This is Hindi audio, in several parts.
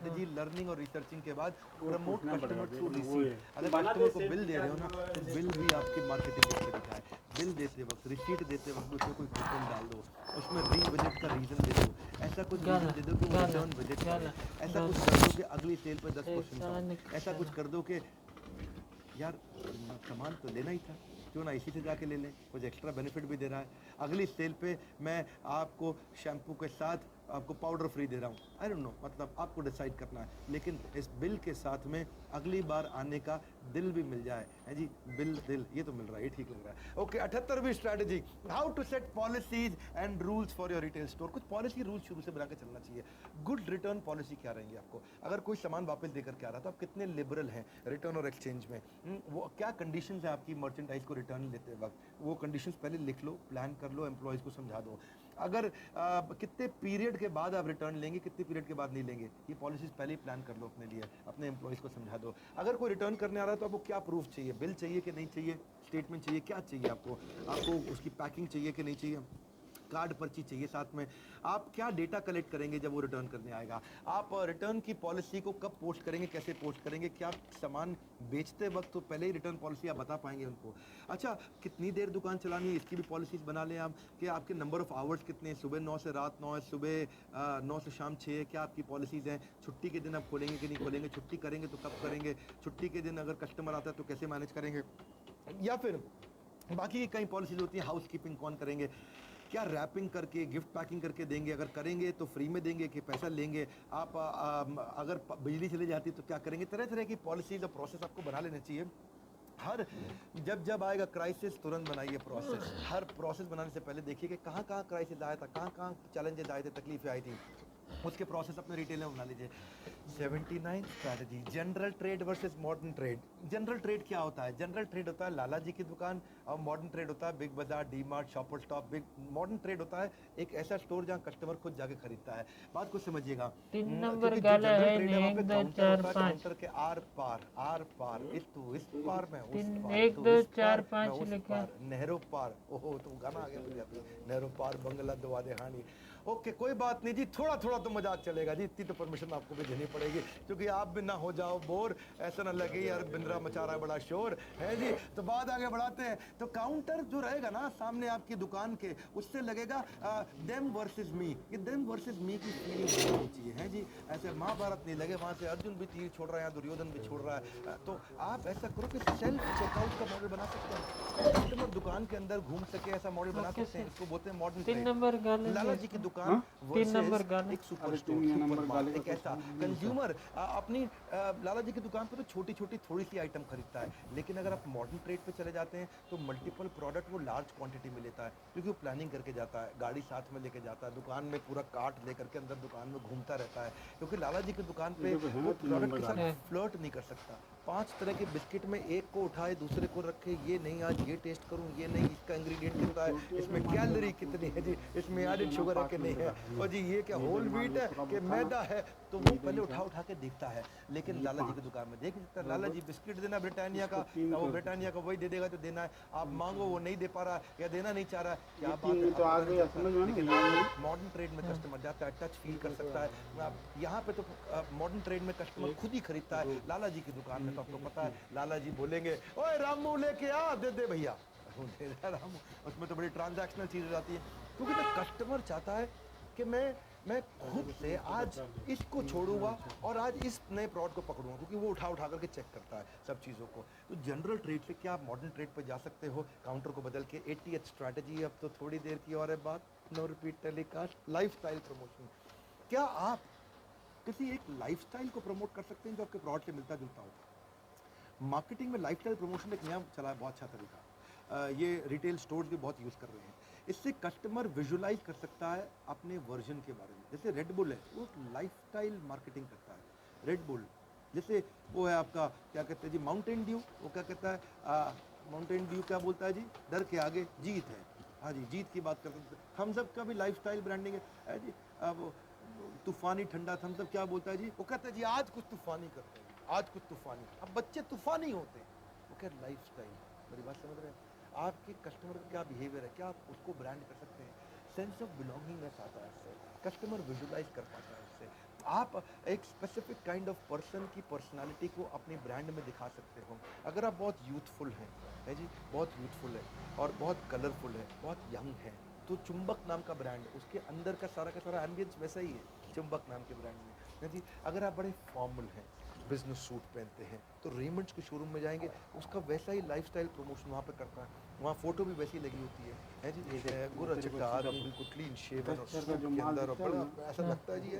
स्ट्रैटेजी लर्निंग और रिसर्चिंग के बाद प्रमोट पूछना कस्टमर पड़ेगा, थ्रू वो रिसीट। है। अगर बना कस्टमर दे को सेल बिल दे रहे हो ना डिजाइन तो वाला बिल भी आपकी मार्केटिंग का तरीका है। बिल देते वक्त रिसीट देते वक्त उसमें कोई कूपन डाल दो, उसमें रीविजिट का रीजन दे दो, ऐसा कुछ रीजन दे दो कि वो रिटर्न विजिट करे, ऐसा कुछ कर दो कि अगली सेल पे 10% ऑफ, ऐसा कुछ कर दो कि यार सामान तो लेना ही था, क्यों ना इसी से जाके ले लें, कुछ एक्स्ट्रा बेनिफिट भी दे रहा है। अगली सेल पे मैं आपको शैम्पू के साथ आपको पाउडर फ्री दे रहा हूँ, आई डोंट नो, मतलब आपको डिसाइड करना है, लेकिन इस बिल के साथ में अगली बार आने का दिल भी मिल जाए, है जी, बिल दिल ये तो मिल रहा है, ये ठीक लग रहा है। ओके, 78वीं strategy, how to set policies and rules for your retail store. कुछ पॉलिसी रूल्स शुरू से बना के चलना चाहिए। गुड रिटर्न पॉलिसी क्या रहेंगी आपको, अगर कोई सामान वापस देकर के आ रहा तो आप कितने लिबरल हैं रिटर्न और एक्सचेंज में, वो क्या कंडीशंस है आपकी मर्चेंडाइज को रिटर्न लेते वक्त, वो कंडीशंस पहले लिख लो, प्लान कर लो, एम्प्लॉयज़ को समझा दो। अगर कितने पीरियड के बाद आप रिटर्न लेंगे, कितने पीरियड के बाद नहीं लेंगे, ये पॉलिसीज पहले ही प्लान कर लो अपने लिए, अपने एम्प्लॉयज़ को समझा दो। अगर कोई रिटर्न करने आ रहा है तो आपको क्या प्रूफ चाहिए, बिल चाहिए कि नहीं चाहिए, स्टेटमेंट चाहिए, क्या चाहिए आपको उसकी पैकिंग चाहिए कि नहीं चाहिए, कार्ड पर्ची चाहिए साथ में, आप क्या डेटा कलेक्ट करेंगे जब वो रिटर्न करने आएगा, आप रिटर्न की पॉलिसी को कब पोस्ट करेंगे, कैसे पोस्ट करेंगे, क्या सामान बेचते वक्त तो पहले ही रिटर्न पॉलिसी आप बता पाएंगे उनको। अच्छा, कितनी देर दुकान चलानी है इसकी भी पॉलिसीज बना लें आप, कि आपके नंबर ऑफ आवर्स कितने हैं, सुबह 9 से रात 9 है, सुबह 9 से शाम 6 है, क्या आपकी पॉलिसीज़ हैं, छुट्टी के दिन आप खोलेंगे कि नहीं खोलेंगे, छुट्टी करेंगे तो कब करेंगे, छुट्टी के दिन अगर कस्टमर आता है तो कैसे मैनेज करेंगे, या फिर बाकी की कई पॉलिसीज होती हैं, हाउस कीपिंग कौन करेंगे, क्या रैपिंग करके गिफ्ट पैकिंग करके देंगे, अगर करेंगे तो फ्री में देंगे कि पैसा लेंगे, आप अगर बिजली चली जाती है तो क्या करेंगे, तरह तरह की पॉलिसीज और प्रोसेस आपको बना लेने चाहिए। हर जब जब आएगा क्राइसिस तुरंत बनाइए प्रोसेस, हर प्रोसेस बनाने से पहले देखिए कि कहाँ कहाँ क्राइसिस आया था, कहाँ कहाँ चैलेंजेस आए थे, तकलीफें आई थी, उसके प्रोसेस अपने रिटेल में बना लीजिए। 79 strategy, general trade versus modern trade. General trade क्या होता है, जनरल ट्रेड होता है लाला जी की दुकान, और मॉडर्न ट्रेड होता है बिग बाजार, D mart, shopper stop. Big modern trade होता है एक ऐसा स्टोर जहाँ कस्टमर खुद जाके खरीदता है। बात को समझिएगा, 3 नंबर क्योंकि जो गाला जनरल है, ट्रेड है वहाँ पे 1 2 काउंटर 4 होता है, 5 काउंटर के आर पार इस पार में उस पार, 1 तो 2 इस 4 पार मैं 5 उस लिखा। पार, नेहरू पार, ओहो तो गाना आ गया मुझे अभी, नेहरू पार बंगला दुआ देहानी। ओके कोई बात नहीं जी, थोड़ा थोड़ा तो मजाक चलेगा जी, इतनी तो परमिशन आपको भी देनी पड़ेगी, क्योंकि आप भी ना हो जाओ बोर, ऐसा ना लगे यार बिंद्रा मचा रहा है बड़ा शोर है जी। तो बात आगे बढ़ाते हैं, तो काउंटर जो रहेगा ना सामने आपकी दुकान के, उससे लगेगा देम वर्सेस मी, ये देम वर्सेस मी की फीलिंग होनी चाहिए है जी, ऐसे महाभारत नहीं लगे वहां से अर्जुन भी तीर छोड़ रहा है, दुर्योधन भी छोड़ रहा है। तो आप ऐसा करो कि सेल्फ चेकआउट का मॉडल बना सकते हैं, कस्टमर दुकान के अंदर घूम सके, ऐसा मॉडल बना सकते हैं, इसको बोलते हैं मॉडर्न 3 नंबर गाले लाला जी की दुकान हाँ? 3 नंबर गाले। एक सुपर अरे स्टोर, 3 सुपर नंबर मार्ट, गाले एक का ऐसा कुछ कंज्यूमर अपनी लाला जी की दुकान पे तो छोटी छोटी थोड़ी सी आइटम खरीदता है, लेकिन अगर आप मॉडर्न ट्रेड पे चले जाते हैं तो मल्टीपल प्रोडक्ट वो लार्ज क्वांटिटी में लेता है, क्योंकि वो प्लानिंग करके जाता है, गाड़ी साथ में लेके जाता है, दुकान में पूरा कार्ट लेकर के अंदर दुकान में घूमता रहता है, क्योंकि लाला जी की दुकान पे देखो, है ना, वो 3 प्रोडक्ट नंबर के गाले। साथ फ्लर्ट नहीं कर सकता। 5 तरह के बिस्किट में एक को उठाए दूसरे को रखे, ये नहीं आज ये टेस्ट करूं, ये नहीं इसका इंग्रेडिएंट कितना है, इसमें कैलोरी कितनी है जी, इसमें एडिड शुगर है कि नहीं है, और जी ये क्या होल व्हीट है कि मैदा है, तो वो पहले उठा के देखता है। लेकिन लाला जी की दुकान में देख सकता है, लाला जी बिस्किट देना ब्रिटानिया का, वो ब्रिटानिया का वही दे देगा जो देना है, आप मांगो वो नहीं दे पा रहा है या देना नहीं चाह रहा है, क्या बात है, तो आ गया समझ में लेकिन ना। मॉडर्न ट्रेड में कस्टमर जाता है, टच फील कर सकता है। आप यहाँ पे तो मॉडर्न ट्रेड में कस्टमर खुद ही खरीदता है, लाला जी की दुकान में तो आपको पता है लाला जी बोलेंगे ओए रामू लेके आ, दे दे भैया, वो दे रहा है रामू, उसमें तो बड़ी ट्रांजैक्शनल चीज हो जाती है, क्योंकि तो कस्टमर चाहता है कि मैं खुद से आज इसको छोड़ूंगा और आज इस नए प्रोडक्ट को पकड़ूंगा, क्योंकि वो उठा करके चेक करता है सब चीज़ों को। तो जनरल ट्रेड से क्या आप मॉडर्न ट्रेड पर जा सकते हो, काउंटर को बदल के। 80th स्ट्रैटेजी, अब तो थोड़ी देर की और है बात, no repeat telecast, lifestyle promotion. क्या आप किसी एक लाइफस्टाइल को प्रमोट कर सकते हैं जो आपके प्रोडक्ट से मिलता जुलता हो। मार्केटिंग में लाइफस्टाइल प्रमोशन एक नया चला है, बहुत अच्छा तरीका, ये रिटेल स्टोर्स भी बहुत यूज़ कर रहे हैं। इससे कस्टमर विजुलाइज कर सकता है अपने वर्जन के बारे में। जैसे रेड बुल है, वो लाइफस्टाइल मार्केटिंग करता है, रेड बुल। जैसे वो है आपका क्या कहते हैं जी, माउंटेन ड्यू, वो क्या कहता है, माउंटेन ड्यू क्या बोलता है जी, डर के आगे जीत है। हाँ जी, जीत की बात करते हैं। थम्स का भी लाइफस्टाइल ब्रांडिंग है जी। अब तूफानी ठंडा थम्स क्या बोलता है जी, वो कहता है जी आज कुछ तूफानी करते हैं, आज कुछ तूफानी। अब बच्चे तूफानी होते हैं, वो क्या लाइफस्टाइल। मेरी बात समझ रहे हैं? आपके कस्टमर का क्या बिहेवियर है, क्या आप उसको ब्रांड कर सकते हैं। सेंस ऑफ बिलोंगिंगनेस आता है इससे, कस्टमर विजुलाइज कर पाता है इससे। आप एक स्पेसिफिक काइंड ऑफ पर्सन की पर्सनालिटी को अपने ब्रांड में दिखा सकते हो। अगर आप बहुत यूथफुल हैं, है जी, बहुत यूथफुल है और बहुत कलरफुल है, बहुत यंग है, तो चुंबक नाम का ब्रांड, उसके अंदर का सारा एम्बियंस वैसा ही है चुंबक नाम के ब्रांड में, है जी। अगर आप बड़े फॉर्मल हैं, बिजनेस सूट पहनते हैं, तो रेमंड्स के शोरूम में जाएंगे, उसका वैसा ही लाइफस्टाइल प्रमोशन वहाँ पे करता है, वहाँ फोटो भी वैसी लगी होती है जी। गोरा चिट्टा आदमी बिल्कुल क्लीन शेवन और सूट के अंदर, और बड़ा ऐसा लगता है जी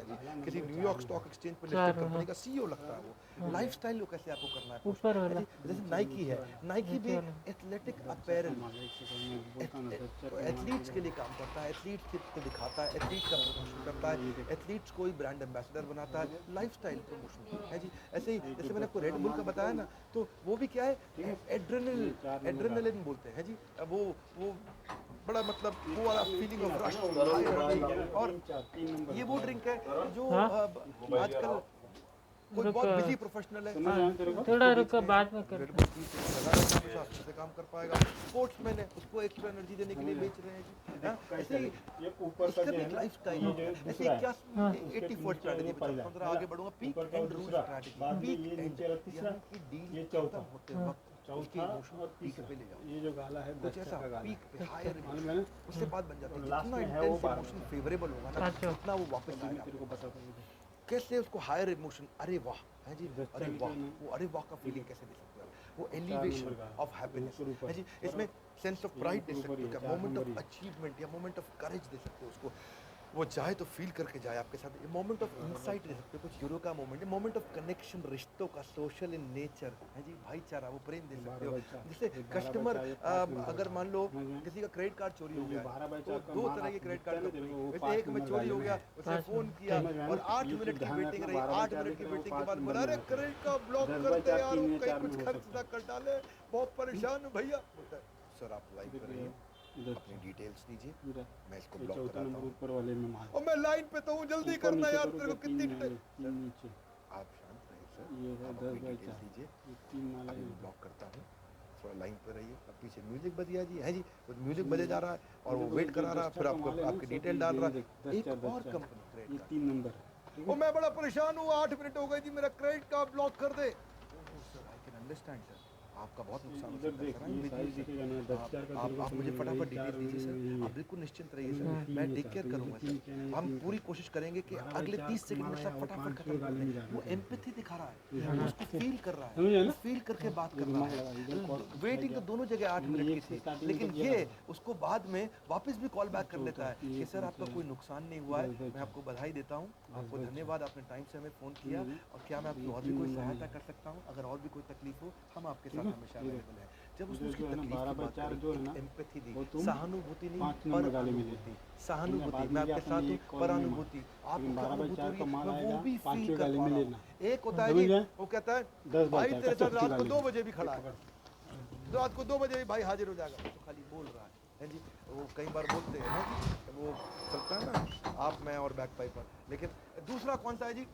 किसी न्यूयॉर्क स्टॉक एक्सचेंज पर लिस्टेड कंपनी का सीईओ लगता है वो। लाइफस्टाइल को कैसे आपको करना है ऊपर वाला, जैसे नाइकी है, नाइकी भी एथलेटिक अपैरल, एथलीट्स के लिए काम करता है, एथलीट्स को दिखाता है, एथलीट का प्रमोशन करता है, एथलीट्स को ही ब्रांड एम्बेसडर बनाता है, लाइफस्टाइल प्रमोशन है जी। ऐसे ही जैसे मैंने आपको रेड बुल का बताया ना, तो वो भी क्या है, एड्रेनलिन बोलते हैं जी। वो बड़ा मतलब वो वाला फीलिंग ऑफ रश, और ये वो ड्रिंक है जो हाँ? आजकल कोई रुको। बहुत बिजी प्रोफेशनल है, समझ आया तेरे को? थोड़ा रुको, बाद में रेड करते बुल पी के लगा रहता है, हमेशा अच्छे से काम कर पाएगा। स्पोर्ट्समैन है, उसको एक्स्ट्रा एनर्जी देने के लिए बेच रहे हैं जी। हाँ, ऐसे ही ये ऊपर का इसका जो भी है एक ना, लाइफ स्टाइल ये है। जो ऐसे दूसरा है, क्या हाँ। 84 स्ट्रैटेजी पे चलता हूं, जरा आगे बढ़ूंगा। पीक ऊपर का एंड रूल दूसरा, स्ट्रैटेजी, बाद में पीक ये एंड नीचे वाला तीसरा, यहाँ की डील ये चौथा, खत्म होते हाँ। वक्त उसके चौथा इमोशन और पीक तीसरा। पे ले जाओ, ये जो गाला है कुछ 10 ऐसा का गाला पीक है। पे हायर मालूम है ना? उससे बात बन जाती है। लास्ट जितना में है वो इंटेंस 12 इमोशन फेवरेबल होगा ना, अच्छा। उतना वो वापस अभी मैं आएगा। तेरे को बताता हूँ। कैसे उसको हायर इमोशन, अरे वाह है जी, दस अरे चार वाह, लीटर में वो अरे वाह का फीलिंग कैसे दे सकते हो आप? वो चार एलिवेशन नंबर का ऑफ हैप्पीनेस ऊपर है जी। ऊपर। इसमें सेंस ऑफ ये प्राइड दे ऊपर सकते ही हो, है, क्या चार moment number of he. Achievement या मोमेंट ऑफ करेज दे सकते हो उसको। वो चाहे तो फील करके जाए आपके साथ, मोमेंट ऑफ इंसाइट दे सकते हो, कुछ यूरो का मोमेंट है, मोमेंट ऑफ कनेक्शन, रिश्तों का, सोशल इन नेचर है जी, भाईचारा, वो प्रेम दे सकते हो। 12/4 जैसे ये 12/4 कस्टमर ये 5 नंबर अगर का। मान लो समझ गए? किसी का क्रेडिट कार्ड चोरी हो ये गया है, 12/4 तो का दो माल तरह के आपको क्रेडिट दिखता है कार्ड ना तेरे को, वो कंपनी, 5 वैसे एक में नंबर चोरी हो वाले गया, में। उसने 5 फोन नंबर। किया समझ गए और ना? 8 ये मिनट की ध्यान वेटिंग रखना, रही, 8 12/4 मिनट की लिख रहे हो, वेटिंग के 5 बाद नंबर बोला, में अरे होता है। क्रेडिट का ब्लॉक कर 10/4 दे यार, 3 वो या कहीं 4 में कुछ हो खर्च सकता ना है। कर डाले, बहुत परेशान हूँ भैया। बोलता है सर आप लाइन पे रहिए, इधर अपनी डिटेल्स दीजिए, इधर मैं इसको ये ब्लॉक चौथा कराता नंबर हूँ। ऊपर वाले में माल। और मैं लाइन पे तो हूँ, जल्दी ऊपर करना नीचे यार, करो तेरे को क्या? 3 कितनी में, 3 नीचे। आप शांत रहिए सर, ये है आप अपनी 10/4 डिटेल्स दीजिए, ये 3 माला अभी है। मैं ब्लॉक करता हूँ, थोड़ा लाइन पे रहिए। अब पीछे म्यूजिक बज गया जी, है जी, तो म्यूजिक बजे जा रहा है और वो वेट करा रहा है, फिर आपको आपकी डिटेल डाल रहा है। एक और कंपनी ये क्रेडिट 3 नंबर है, ठीक ओ है? मैं बड़ा परेशान हूँ, 8 मिनट हो गए जी, मेरा क्रेडिट कार्ड ब्लॉक कर दे। Oh sir I can understand sir, आपका बहुत नुकसान हो इधर सकता है देख, सर, ये साइज दिखेगा ना, 10/4 का तेरे को आप मुझे समझ में फटाफट वही डिटेल्स 4 दीजिए सर, यही आप है। बिल्कुल निश्चिंत रहिए समझ में सर, तीन मैं ये टेक था, केयर तो ये करूंगा तीन सर। क्या है, हम तीन पूरी का। कोशिश करेंगे कि 12/4 अगले 30 सेकंड में माला सब है, वो फटाफट 5 खत्म कर गाली में दें। डालना वो है। एम्पैथी दिखा रहा है, हाँ, वो उसको फील कर रहा समझ गए है, ना? वो फील करके बात कर ये रहा दिमाग लगा, इधर है। कॉल वेटिंग तो दोनों जगह 8 मिनट की थी, लेकिन ये उसको बाद में वापस भी कॉल बैक कर लेता है कि सर आपका कोई नुकसान नहीं हुआ है, मैं आपको बधाई देता हूँ, आपको धन्यवाद, आपने टाइम से हमें फ़ोन किया, और क्या मैं आपकी और भी कोई सहायता कर सकता हूँ? अगर और भी कोई तकलीफ हो, हम आपके साथ हमेशा अवेलेबल हैं। जब उसने उसकी जो है ना, तकलीफ की बात 12/4 करी, जो है ना, एम्पैथी दी, वो तुम सहानुभूति नहीं, 5 नंबर पर गाली में अनुभूति, लेते। सहानुभूति, बाद मैं में आपके क्या साथ अपनी हूँ, एक कॉल पर में अनुभूति, आपको लेकिन क्या अनुभूति 12/4 हो रही का है, माल मैं वो आएगा, भी 5वीं फील कर गाली पा में रहा लेना। हूँ। एक होता है समझ जी, गए? वो कहता है 10/4 भाई तेरे साथ चौथी रात को गाली 2 में। बजे भी खड़ा है, रात को 2 बजे भी भाई हाजिर हो जाएगा, तो खाली बोल रहा है जी। वो कई बार बोलते हैं ना जी, वो चलता है ना आप मैं और बैक पाइपर। लेकिन दूसरा कौन सा है जी?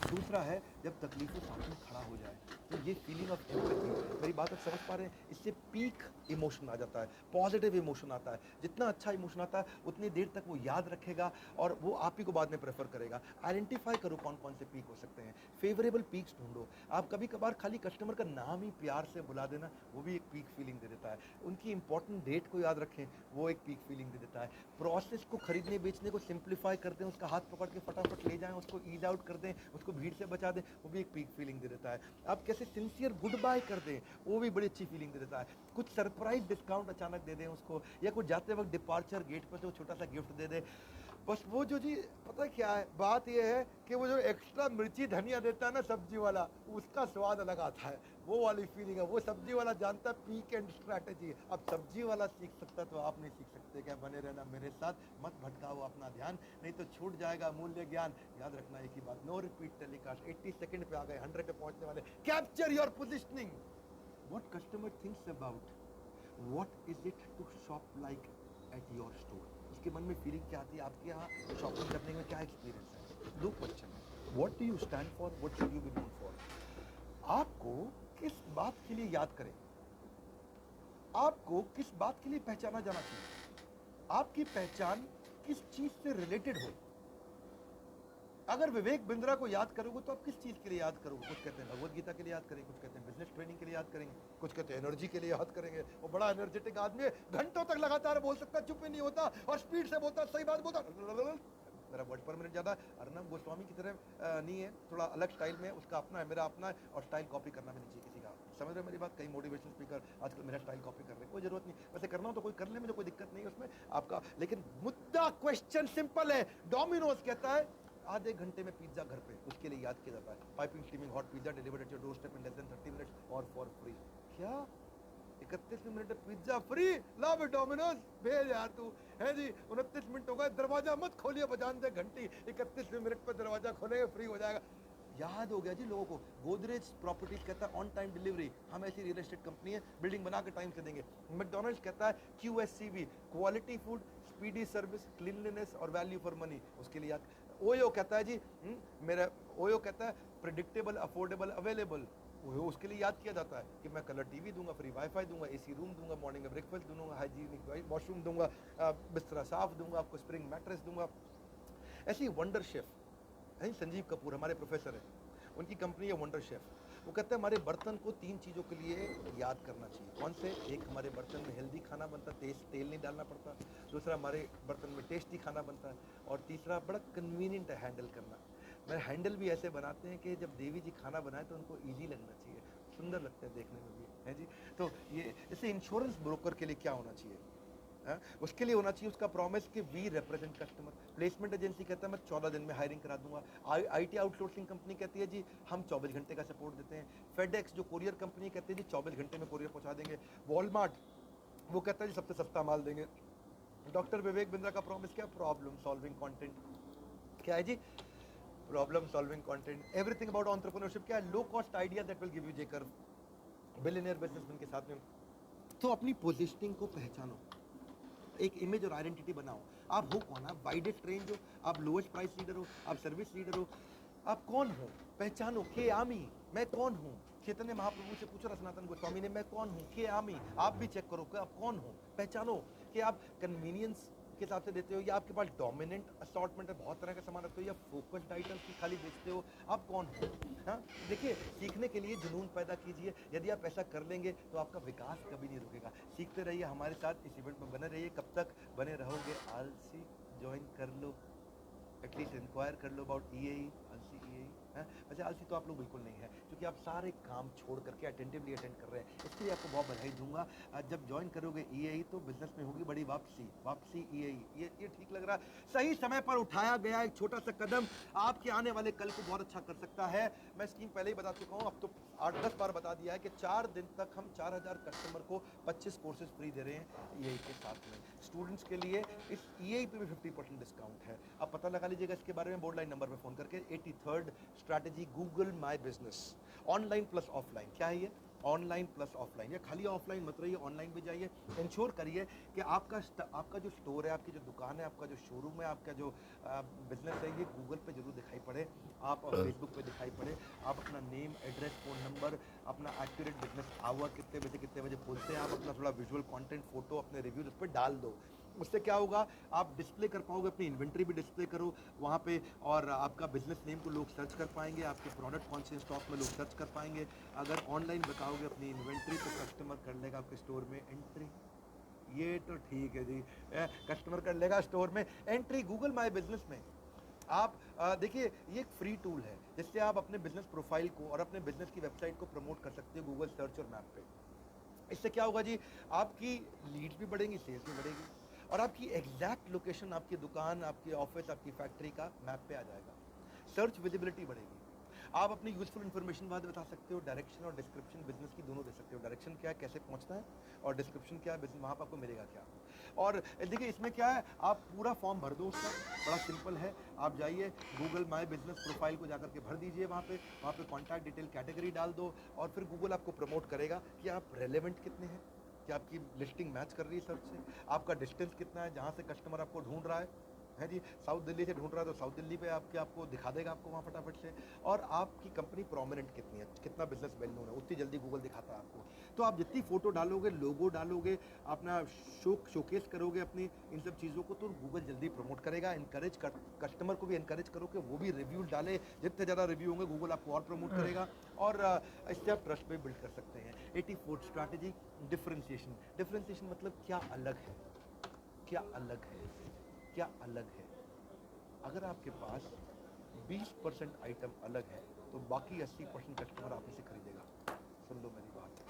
दूसरा है जब तकलीफों साथ में खड़ा हो जाए, तो ये फीलिंग ऑफ एम्पैथी, मेरी बात आप समझ पा रहे हैं, इससे पीक इमोशन आ जाता है, पॉजिटिव इमोशन आता है। जितना अच्छा इमोशन आता है उतनी देर तक वो याद रखेगा और वो आप ही को बाद में प्रेफर करेगा। आइडेंटिफाई करो कौन कौन से पीक हो सकते हैं, फेवरेबल पीक्स ढूंढो। आप कभी कभार खाली कस्टमर का नाम ही प्यार से बुला देना, वो भी एक पीक फीलिंग दे देता है। उनकी इंपॉर्टेंट डेट को याद रखें, वो एक पीक फीलिंग दे देता है। प्रोसेस को खरीदने बेचने को सिंप्लीफाई कर दें, उसका हाथ पकड़ के फटाफट ले जाएं, उसको ईज आउट कर दें, उसको भीड़ से बचा दें, वो भी एक पीक फीलिंग दे देता है। आप कैसे सिंसियर गुड बाय कर दें, वो भी बड़ी अच्छी फीलिंग दे देता है। कुछ सरप्राइज डिस्काउंट अचानक दे दें उसको, या कुछ जाते वक्त डिपार्चर गेट पर जो छोटा सा गिफ्ट दे दे। बस वो जो जी पता क्या है, बात ये है कि वो जो एक्स्ट्रा मिर्ची धनिया देता है ना सब्जी वाला, उसका स्वाद अलग आता है, वो वाली फीलिंग है। वो सब्जी वाला जानता है पीक एंड स्ट्रैटेजी। अब सब्जी वाला सीख सकता तो आप नहीं सीख सकते क्या? बने रहना मेरे साथ, मत भटकाओ अपना ध्यान, नहीं तो छूट जाएगा मूल्य ज्ञान। याद रखना एक ही बात, नो रिपीट टेलीकास्ट। 80 सेकंड पे आ गए, 100 पे पहुंचने वाले। Capture your positioning, what customer thinks about, what is it to shop like at your store. उसके मन में फीलिंग क्या आती है, आपके यहाँ शॉपिंग करने में क्या एक्सपीरियंस है? 2 क्वेश्चन है, what do you stand for, what should you be known for. आपको किस बात के लिए याद करें, आपको किस बात के लिए पहचाना जाना चाहिए, आपकी पहचान किस चीज से रिलेटेड हो। अगर विवेक बिंद्रा को याद करोगे तो आप किस चीज के लिए याद करोगे? कुछ कहते हैं भगवत गीता के लिए याद करेंगे, कुछ कहते हैं बिजनेस ट्रेनिंग के लिए याद करेंगे, कुछ कहते हैं एनर्जी के लिए याद करेंगे। वो बड़ा एनर्जेटिक आदमी है, घंटों तक लगातार बोल सकता, चुप ही नहीं होता और स्पीड से बोलता, सही बात बोलता। मेरा वर्ड पर मिनट ज्यादा अर्नब गोस्वामी की तरह नहीं है, थोड़ा अलग स्टाइल में, उसका अपना है, मेरा अपना है, और स्टाइल कॉपी करना भी नहीं चाहिए किसी का। समझ रहे हो मेरी बात? कई मोटिवेशन स्पीकर आजकल मेरा स्टाइल कॉपी कर रहे हैं, कोई जरूरत नहीं। वैसे करना हो तो कोई कर ले, मुझे कोई दिक्कत नहीं है उसमें आपका। लेकिन मुद्दा क्वेश्चन सिंपल है। डोमिनोज कहता है आधे घंटे में पिज्जा घर पे, उसके लिए याद किया जाता है। Piping steaming hot pizza delivered at your door step in less than 30 minutes और फॉर फ्री। क्या 31 मिनट में पिज्जा फ्री? ला बे डोमिनोज, भेज यार तू, है जी। 29 मिनट हो गए, दरवाजा मत खोलिए, बजान दे घंटी, 31वें मिनट पर दरवाजा खोलेंगे, फ्री हो जाएगा। याद हो गया जी लोगों को। गोदरेज प्रॉपर्टीज कहता है ऑन टाइम डिलीवरी, हम ऐसी रियल एस्टेट कंपनी है, बिल्डिंग बना के टाइम से देंगे। मैकडॉनल्ड्स कहता है QSCV, quality food, speedy service, cleanliness और वैल्यू फॉर मनी। उसके लिए ओयो कहता है जी मेरा ओयो कहता है प्रिडिक्टेबल, अफोर्डेबल, अवेलेबल। उसके लिए याद किया जाता है कि मैं कलर टीवी दूंगा, फ्री वाईफाई दूंगा, AC रूम दूंगा, मॉर्निंग में ब्रेकफास्ट दूंगा, हाइजीनिक वॉशरूम दूंगा, बिस्तरा साफ दूंगा, आपको स्प्रिंग मैट्रेस दूंगा। ऐसी वंडर शेफ है संजीव कपूर, हमारे प्रोफेसर हैं, उनकी कंपनी है वंडर शेफ। वो कहते हैं हमारे बर्तन को 3 चीज़ों के लिए याद करना चाहिए। कौन से? एक, हमारे बर्तन में हेल्दी खाना बनता है, तेल नहीं डालना पड़ता। दूसरा, हमारे बर्तन में टेस्टी खाना बनता है। और तीसरा, बड़ा कन्वीनियंट है हैंडल करना। मैं हैंडल भी ऐसे बनाते हैं कि जब देवी जी खाना बनाए तो उनको ईजी लगना चाहिए, सुंदर लगता है देखने में भी, है जी। तो ये इससे इंश्योरेंस ब्रोकर के लिए क्या होना चाहिए? उसके लिए होना चाहिए उसका प्रॉमिस कि we represent customer. Placement agency कहता है मैं 14 दिन में हायरिंग करा दूंगा। IT आउटसोर्सिंग कंपनी कहती है जी हम 24 घंटे का सपोर्ट देते हैं। फेडेक्स जो कोरियर कंपनी कहती है जी 24 घंटे में कोरियर पहुंचा देंगे। वॉलमार्ट वो कहता है जी सबसे सस्ता माल देंगे। डॉक्टर विवेक बिंद्रा का प्रॉमिस क्या? Problem solving content. क्या है जी? Problem solving content. Everything about entrepreneurship क्या है? Low cost idea that will give you जेकर। बिलियनियर बिजनेसमैन के साथ में। तो अपनी पोजीशनिंग को पहचानो, एक इमेज और आइडेंटिटी बनाओ। आप हो कौन? आप वाइडेस्ट रेंज हो, आप लोएस्ट प्राइस लीडर हो, आप सर्विस लीडर हो, आप कौन हो? पहचानो। के आमी, मैं कौन हूँ? चैतन्य महाप्रभु से पूछा सनातन गोस्वामी ने, मैं कौन हूँ? के आमी। आप भी चेक करो कि आप कौन हो, पहचानो। कि आप कन्वीनियंस के हिसाब से देते हो या आपके पास डोमिनेंट असॉर्टमेंट है, बहुत तरह का सामान रखते हो, या फोकस्ड आइटम्स की खाली बेचते हो, आप कौन हो? हाँ, देखिए सीखने के लिए जुनून पैदा कीजिए। यदि आप ऐसा कर लेंगे तो आपका विकास कभी नहीं रुकेगा। सीखते रहिए, हमारे साथ इस इवेंट में बने रहिए। कब तक बने रहोगे? आलसी ज्वाइन कर लो, एटलीस्ट इंक्वायर कर लो अबाउट EAE। आलसी EAE है, वैसे आलसी तो आप लोग बिल्कुल नहीं है, क्योंकि आप सारे काम छोड़ करके अटेंटिवली अटेंड कर रहे हैं। इसके लिए आपको बहुत बधाई दूंगा। जब ज्वाइन करोगे EAE तो बिजनेस में होगी बड़ी वापसी। वापसी EAE, ये ठीक लग रहा है। सही समय पर उठाया गया एक छोटा सा कदम आपके आने वाले कल को बहुत अच्छा कर सकता है। मैं स्कीम पहले ही बता चुका हूँ, अब तो 8-10 बार बता दिया है कि 4 दिन तक हम 4000 कस्टमर को 25 कोर्सेज फ्री दे रहे हैं EAE के साथ में। स्टूडेंट्स के लिए इस EAE पे भी 50% डिस्काउंट है। आप पता लगा लीजिएगा इसके बारे में बोर्ड लाइन नंबर पे फ़ोन करके। 83rd strategy Google my business, online plus offline. क्या है ये? Online plus offline. या खाली ऑफलाइन मत रहिए, ऑनलाइन भी जाइए। इंश्योर करिए कि आपका जो स्टोर है, आपकी जो दुकान है, आपका जो शोरूम है, आपका जो बिजनेस है, ये गूगल पे जरूर दिखाई पड़े, आप फेसबुक पे दिखाई पड़े। आप अपना नेम, एड्रेस, फ़ोन नंबर, अपना एक्यूरेट बिजनेस आवर, कितने बजे खोलते हैं, आप अपना थोड़ा विजुअल कंटेंट, फोटो, अपने रिव्यूज उस पर डाल दो। उससे क्या होगा? आप डिस्प्ले कर पाओगे, अपनी इन्वेंट्री भी डिस्प्ले करो वहाँ पे, और आपका बिजनेस नेम को लोग सर्च कर पाएंगे, आपके प्रोडक्ट कौन से स्टॉक में लोग सर्च कर पाएंगे। अगर ऑनलाइन बताओगे अपनी इन्वेंट्री तो कस्टमर कर लेगा आपके स्टोर में एंट्री। ये तो ठीक है जी, कस्टमर कर लेगा स्टोर में एंट्री गूगल माई बिजनेस में। आप देखिए ये एक फ्री टूल है जिससे आप अपने बिजनेस प्रोफाइल को और अपने बिजनेस की वेबसाइट को प्रमोट कर सकते हो गूगल सर्च और मैप पे। इससे क्या होगा जी? आपकी लीड्स भी बढ़ेंगी, सेल्स भी बढ़ेगी, और आपकी एग्जैक्ट लोकेशन, आपकी दुकान, आपकी ऑफिस, आपकी फैक्ट्री का मैप पे आ जाएगा। सर्च विजिबिलिटी बढ़ेगी। आप अपनी यूजफुल इन्फॉर्मेशन बाद बता सकते हो। डायरेक्शन और डिस्क्रिप्शन बिजनेस की दोनों दे सकते हो। डायरेक्शन क्या है, कैसे पहुंचना है, और डिस्क्रिप्शन क्या है, बिजनेस वहाँ पर आपको मिलेगा क्या। और देखिए इसमें क्या है, आप पूरा फॉर्म भर दो उसका, बड़ा सिंपल है। आप जाइए गूगल माई बिजनेस प्रोफाइल को जाकर के भर दीजिए, वहाँ पे कॉन्टैक्ट डिटेल कैटेगरी डाल दो, और फिर गूगल आपको प्रमोट करेगा कि आप रेलेवेंट कितने हैं, कि आपकी लिस्टिंग मैच कर रही है सर्च से, आपका डिस्टेंस कितना है, जहाँ से कस्टमर आपको ढूंढ रहा है जी। साउथ दिल्ली से ढूंढ रहा है तो साउथ दिल्ली पे आपको दिखा देगा आपको वहाँ फटाफट से। और आपकी कंपनी प्रोमिनेंट कितनी है, कितना बिजनेस वेल नोन है, उतनी जल्दी गूगल दिखाता है आपको। तो आप जितनी फोटो डालोगे, लोगो डालोगे, अपना शोकेस करोगे अपनी इन सब चीज़ों को, तो गूगल जल्दी प्रमोट करेगा। कस्टमर को भी इनकरेज करो कि वो भी रिव्यू डाले। जितने ज़्यादा रिव्यू होंगे गूगल आपको और प्रमोट करेगा, और इससे आप ट्रस्ट पे बिल्ड कर सकते हैं। 84th strategy differentiation. डिफरेंशिएशन मतलब क्या अलग है, क्या अलग है, क्या अलग है। अगर आपके पास 20% आइटम अलग है तो बाकी 80% कस्टमर आप ही से खरीदेगा। सुन लो मेरी बात।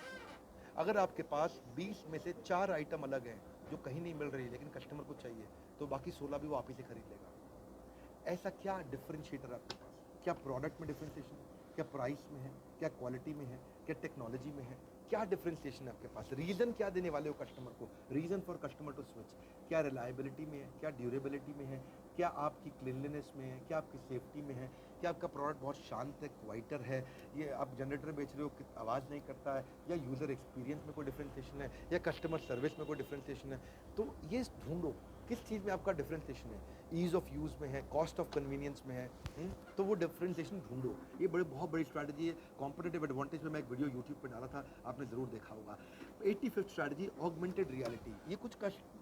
अगर आपके पास 20 में से 4 आइटम अलग हैं जो कहीं नहीं मिल रही लेकिन कस्टमर को चाहिए, तो बाकी 16 भी वो आप ही से खरीद लेगा। ऐसा क्या डिफरेंशिएटर आपके पास? क्या प्रोडक्ट में डिफरेंशिएशन है, क्या प्राइस में है, क्या क्वालिटी में है, क्या टेक्नोलॉजी में है, क्या डिफरेंशिएशन है आपके पास? रीजन क्या देने वाले हो कस्टमर को? Reason for customer to switch. क्या रिलायबिलिटी में है, क्या ड्यूरेबिलिटी में है, क्या आपकी क्लीनलीनेस में है, क्या आपकी सेफ्टी में है, क्या आपका प्रोडक्ट बहुत शांत है, क्वाइटर है, ये आप जनरेटर बेच रहे हो कि आवाज़ नहीं करता है, या यूज़र एक्सपीरियंस में कोई डिफ्रेंसिएशन है, या कस्टमर सर्विस में कोई डिफ्रेंसिएशन है। तो ये ढूंढो किस चीज़ में आपका डिफ्रेंसिएशन है, ईज़ ऑफ यूज़ में है, कॉस्ट ऑफ कन्वीनियंस में है। तो वो डिफ्रेंसिएशन ढूंढो। ये बहुत बड़ी स्ट्रैटेजी है। कॉम्पिटिटिव एडवांटेज में मैं एक वीडियो यूट्यूब पर डाला था, आपने ज़रूर देखा होगा। 85th strategy, augmented reality. ये कुछ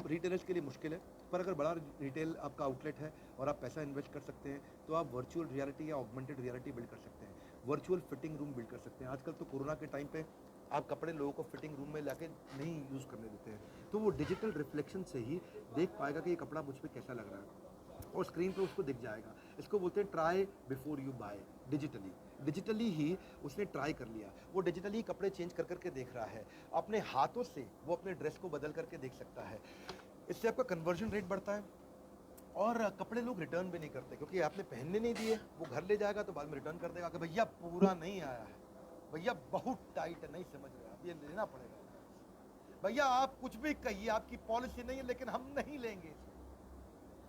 रिटेलर्स के लिए मुश्किल है, पर अगर बड़ा रिटेल आपका आउटलेट है और आप पैसा इन्वेस्ट कर सकते हैं तो आप वर्चुअल रियलिटी या ऑगमेंटेड रियलिटी बिल्ड कर सकते हैं। वर्चुअल फिटिंग रूम बिल्ड कर सकते हैं। आजकल तो कोरोना के टाइम पे आप कपड़े लोगों को फिटिंग रूम में लाके नहीं यूज़ करने देते हैं, तो वो डिजिटल रिफ्लेक्शन से ही देख पाएगा कि ये कपड़ा मुझ पर कैसा लग रहा है और स्क्रीन पे उसको दिख जाएगा। इसको बोलते हैं try before you buy. Digitally ही उसने ट्राई कर लिया, वो डिजिटली कपड़े चेंज कर करके देख रहा है, अपने हाथों से वो अपने ड्रेस को बदल करके देख सकता है। इससे आपका कन्वर्जन रेट बढ़ता है और कपड़े लोग रिटर्न भी नहीं करते, क्योंकि आपने पहनने नहीं दिए, वो घर ले जाएगा तो बाद में रिटर्न कर देगा कि भैया पूरा नहीं आया है, भैया बहुत टाइट है, नहीं समझ रहे आप, ये लेना पड़ेगा। भैया आप कुछ भी कहिए, आपकी पॉलिसी नहीं है, लेकिन हम नहीं लेंगे,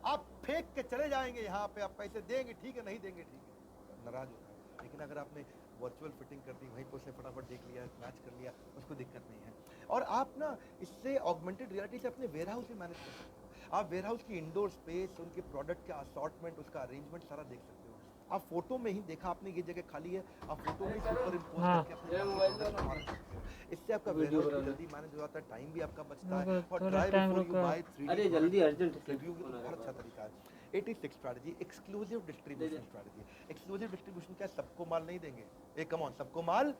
आप फेंक के चले जाएंगे यहाँ पे, आप पैसे देंगे ठीक है, नहीं देंगे ठीक है, नाराज होता है। लेकिन अगर आपने वर्चुअल फिटिंग कर दी, वहीं पर उसने फटाफट देख लिया, मैच कर लिया, उसको दिक्कत नहीं है। और आप ना इससे ऑगमेंटेड रियलिटी से अपने वेयर हाउस भी मैनेज कर सकते हो। आप वेयर हाउस की इंडोर स्पेस, उनके प्रोडक्ट का असॉर्टमेंट, उसका अरेंजमेंट सारा देख सकते हो। आप फोटो में ही देखा आपने ये जगह खाली है, आप फोटो में सुपर इम्पोज हाँ। करके अपने प्रोडक्ट मार सकते हो। इससे आपका वेयर हाउस भी जल्दी मैनेज हो जाता है, टाइम भी आपका बचता है। रुको, और थोड़ा ट्राई टाइम बिफोर यू रुको। बाय 3D अरे जल्दी अर्जेंट रिव्यू बहुत अच्छा तरीका है। 86 strategy, exclusive distribution strategy. Exclusive distribution क्या, सबको माल नहीं देंगे, ए कम ऑन, सबको माल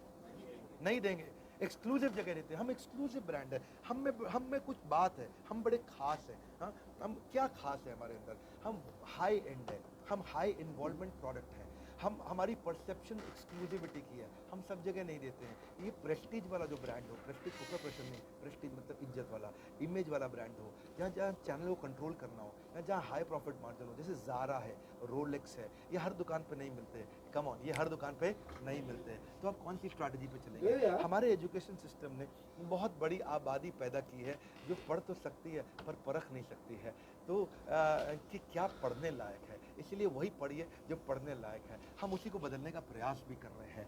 नहीं देंगे, एक्सक्लूसिव जगह देते हैं। हम एक्सक्लूसिव ब्रांड है, हम में कुछ बात है, हम बड़े खास हैं। हाँ, हम क्या खास है हमारे अंदर, हम हाई एंड है, हम हाई इन्वॉल्वमेंट प्रोडक्ट है, हमारी परसेप्शन एक्सक्लूसिविटी की है, हम सब जगह नहीं देते हैं। ये प्रेस्टीज वाला जो ब्रांड हो, प्रेस्टीज प्रोफेशन नहीं, प्रेस्टीज मतलब इज्जत वाला, इमेज वाला ब्रांड हो, जहाँ जहाँ चैनल को कंट्रोल करना हो, या जहाँ हाई प्रॉफिट मार्जिन हो, जैसे ज़ारा है, रोलेक्स है, ये हर दुकान पे नहीं मिलते, कम ऑन, ये हर दुकान पे नहीं मिलते। तो आप कौन सी स्ट्रैटेजी पे चलेंगे? हमारे एजुकेशन सिस्टम ने बहुत बड़ी आबादी पैदा की है जो पढ़ तो सकती है पर परख नहीं सकती है, तो कि क्या पढ़ने लायक है, इसीलिए वही पढ़िए जो पढ़ने लायक है। हम उसी को बदलने का प्रयास भी कर रहे हैं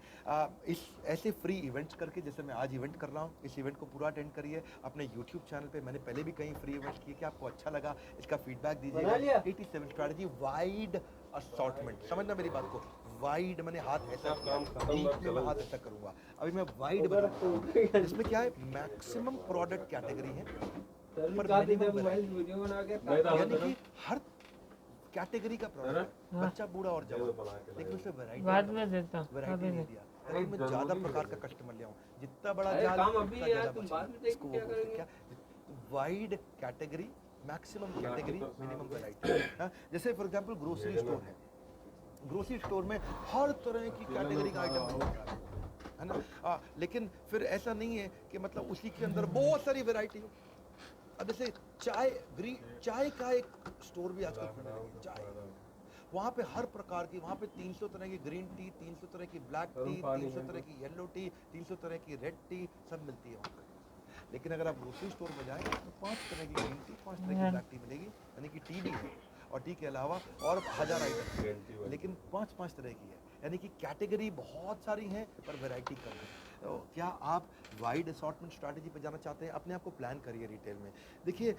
इस ऐसे फ्री इवेंट्स करके, जैसे मैं आज इवेंट कर रहा हूँ, इस इवेंट को पूरा अटेंड करिए अपने यूट्यूब चैनल पे। मैंने पहले भी कई फ्री इवेंट्स किए, कि आपको अच्छा लगा, इसका फीडबैक दीजिएगा। 87 स्ट्रैटेजी, वाइड असॉर्टमेंट, समझना मेरी बात को, वाइड मैंने हाथ ऐसा किया, डीप में मैं हाथ ऐसा करूंगा, अभी मैं वाइड बताऊंगा। इसमें क्या है, मैक्सिमम प्रोडक्ट कैटेगरी है पर मिनिमम वैरायटी, यानी कि हर कैटेगरी का प्रोडक्ट है, बच्चा बूढ़ा और जवान, लेकिन उससे वैरायटी बाद में देता हूँ, वैरायटी अभी नहीं नहीं। दिया, ताकि मैं ज़्यादा प्रकार का कस्टमर ले आऊँ, जितना बड़ा जाल उतना ज़्यादा मछली। इसको वो बोलते हैं क्या, wide category, maximum category, minimum variety. जैसे फॉर एग्जांपल ग्रोसरी स्टोर है, ग्रोसरी स्टोर में हर तरह की कैटेगरी का आइटम है ना, लेकिन फिर ऐसा नहीं है कि मतलब उसी के अंदर बहुत सारी वैरायटी हो। अब जैसे चाय का एक स्टोर भी आजकल खुलने लगी है, चाय, वहाँ पे हर प्रकार की, वहाँ पे 300 तरह की ग्रीन टी, 300 तरह की ब्लैक टी, 300 तरह की येलो टी, 300 तरह की रेड टी, सब मिलती है वहाँ पे। लेकिन अगर आप ग्रोसरी स्टोर में जाएं तो 5 तरह की ग्रीन टी, 5 तरह की ब्लैक टी मिलेगी, यानी कि टी भी है और टी के अलावा और 1000 आइटम, लेकिन 5 तरह की है, यानी कि कैटेगरी बहुत सारी हैं पर वैरायटी कम है। तो क्या आप वाइड असॉर्टमेंट स्ट्रैटेजी पे जाना चाहते हैं? अपने आप को प्लान करिए रिटेल में। देखिए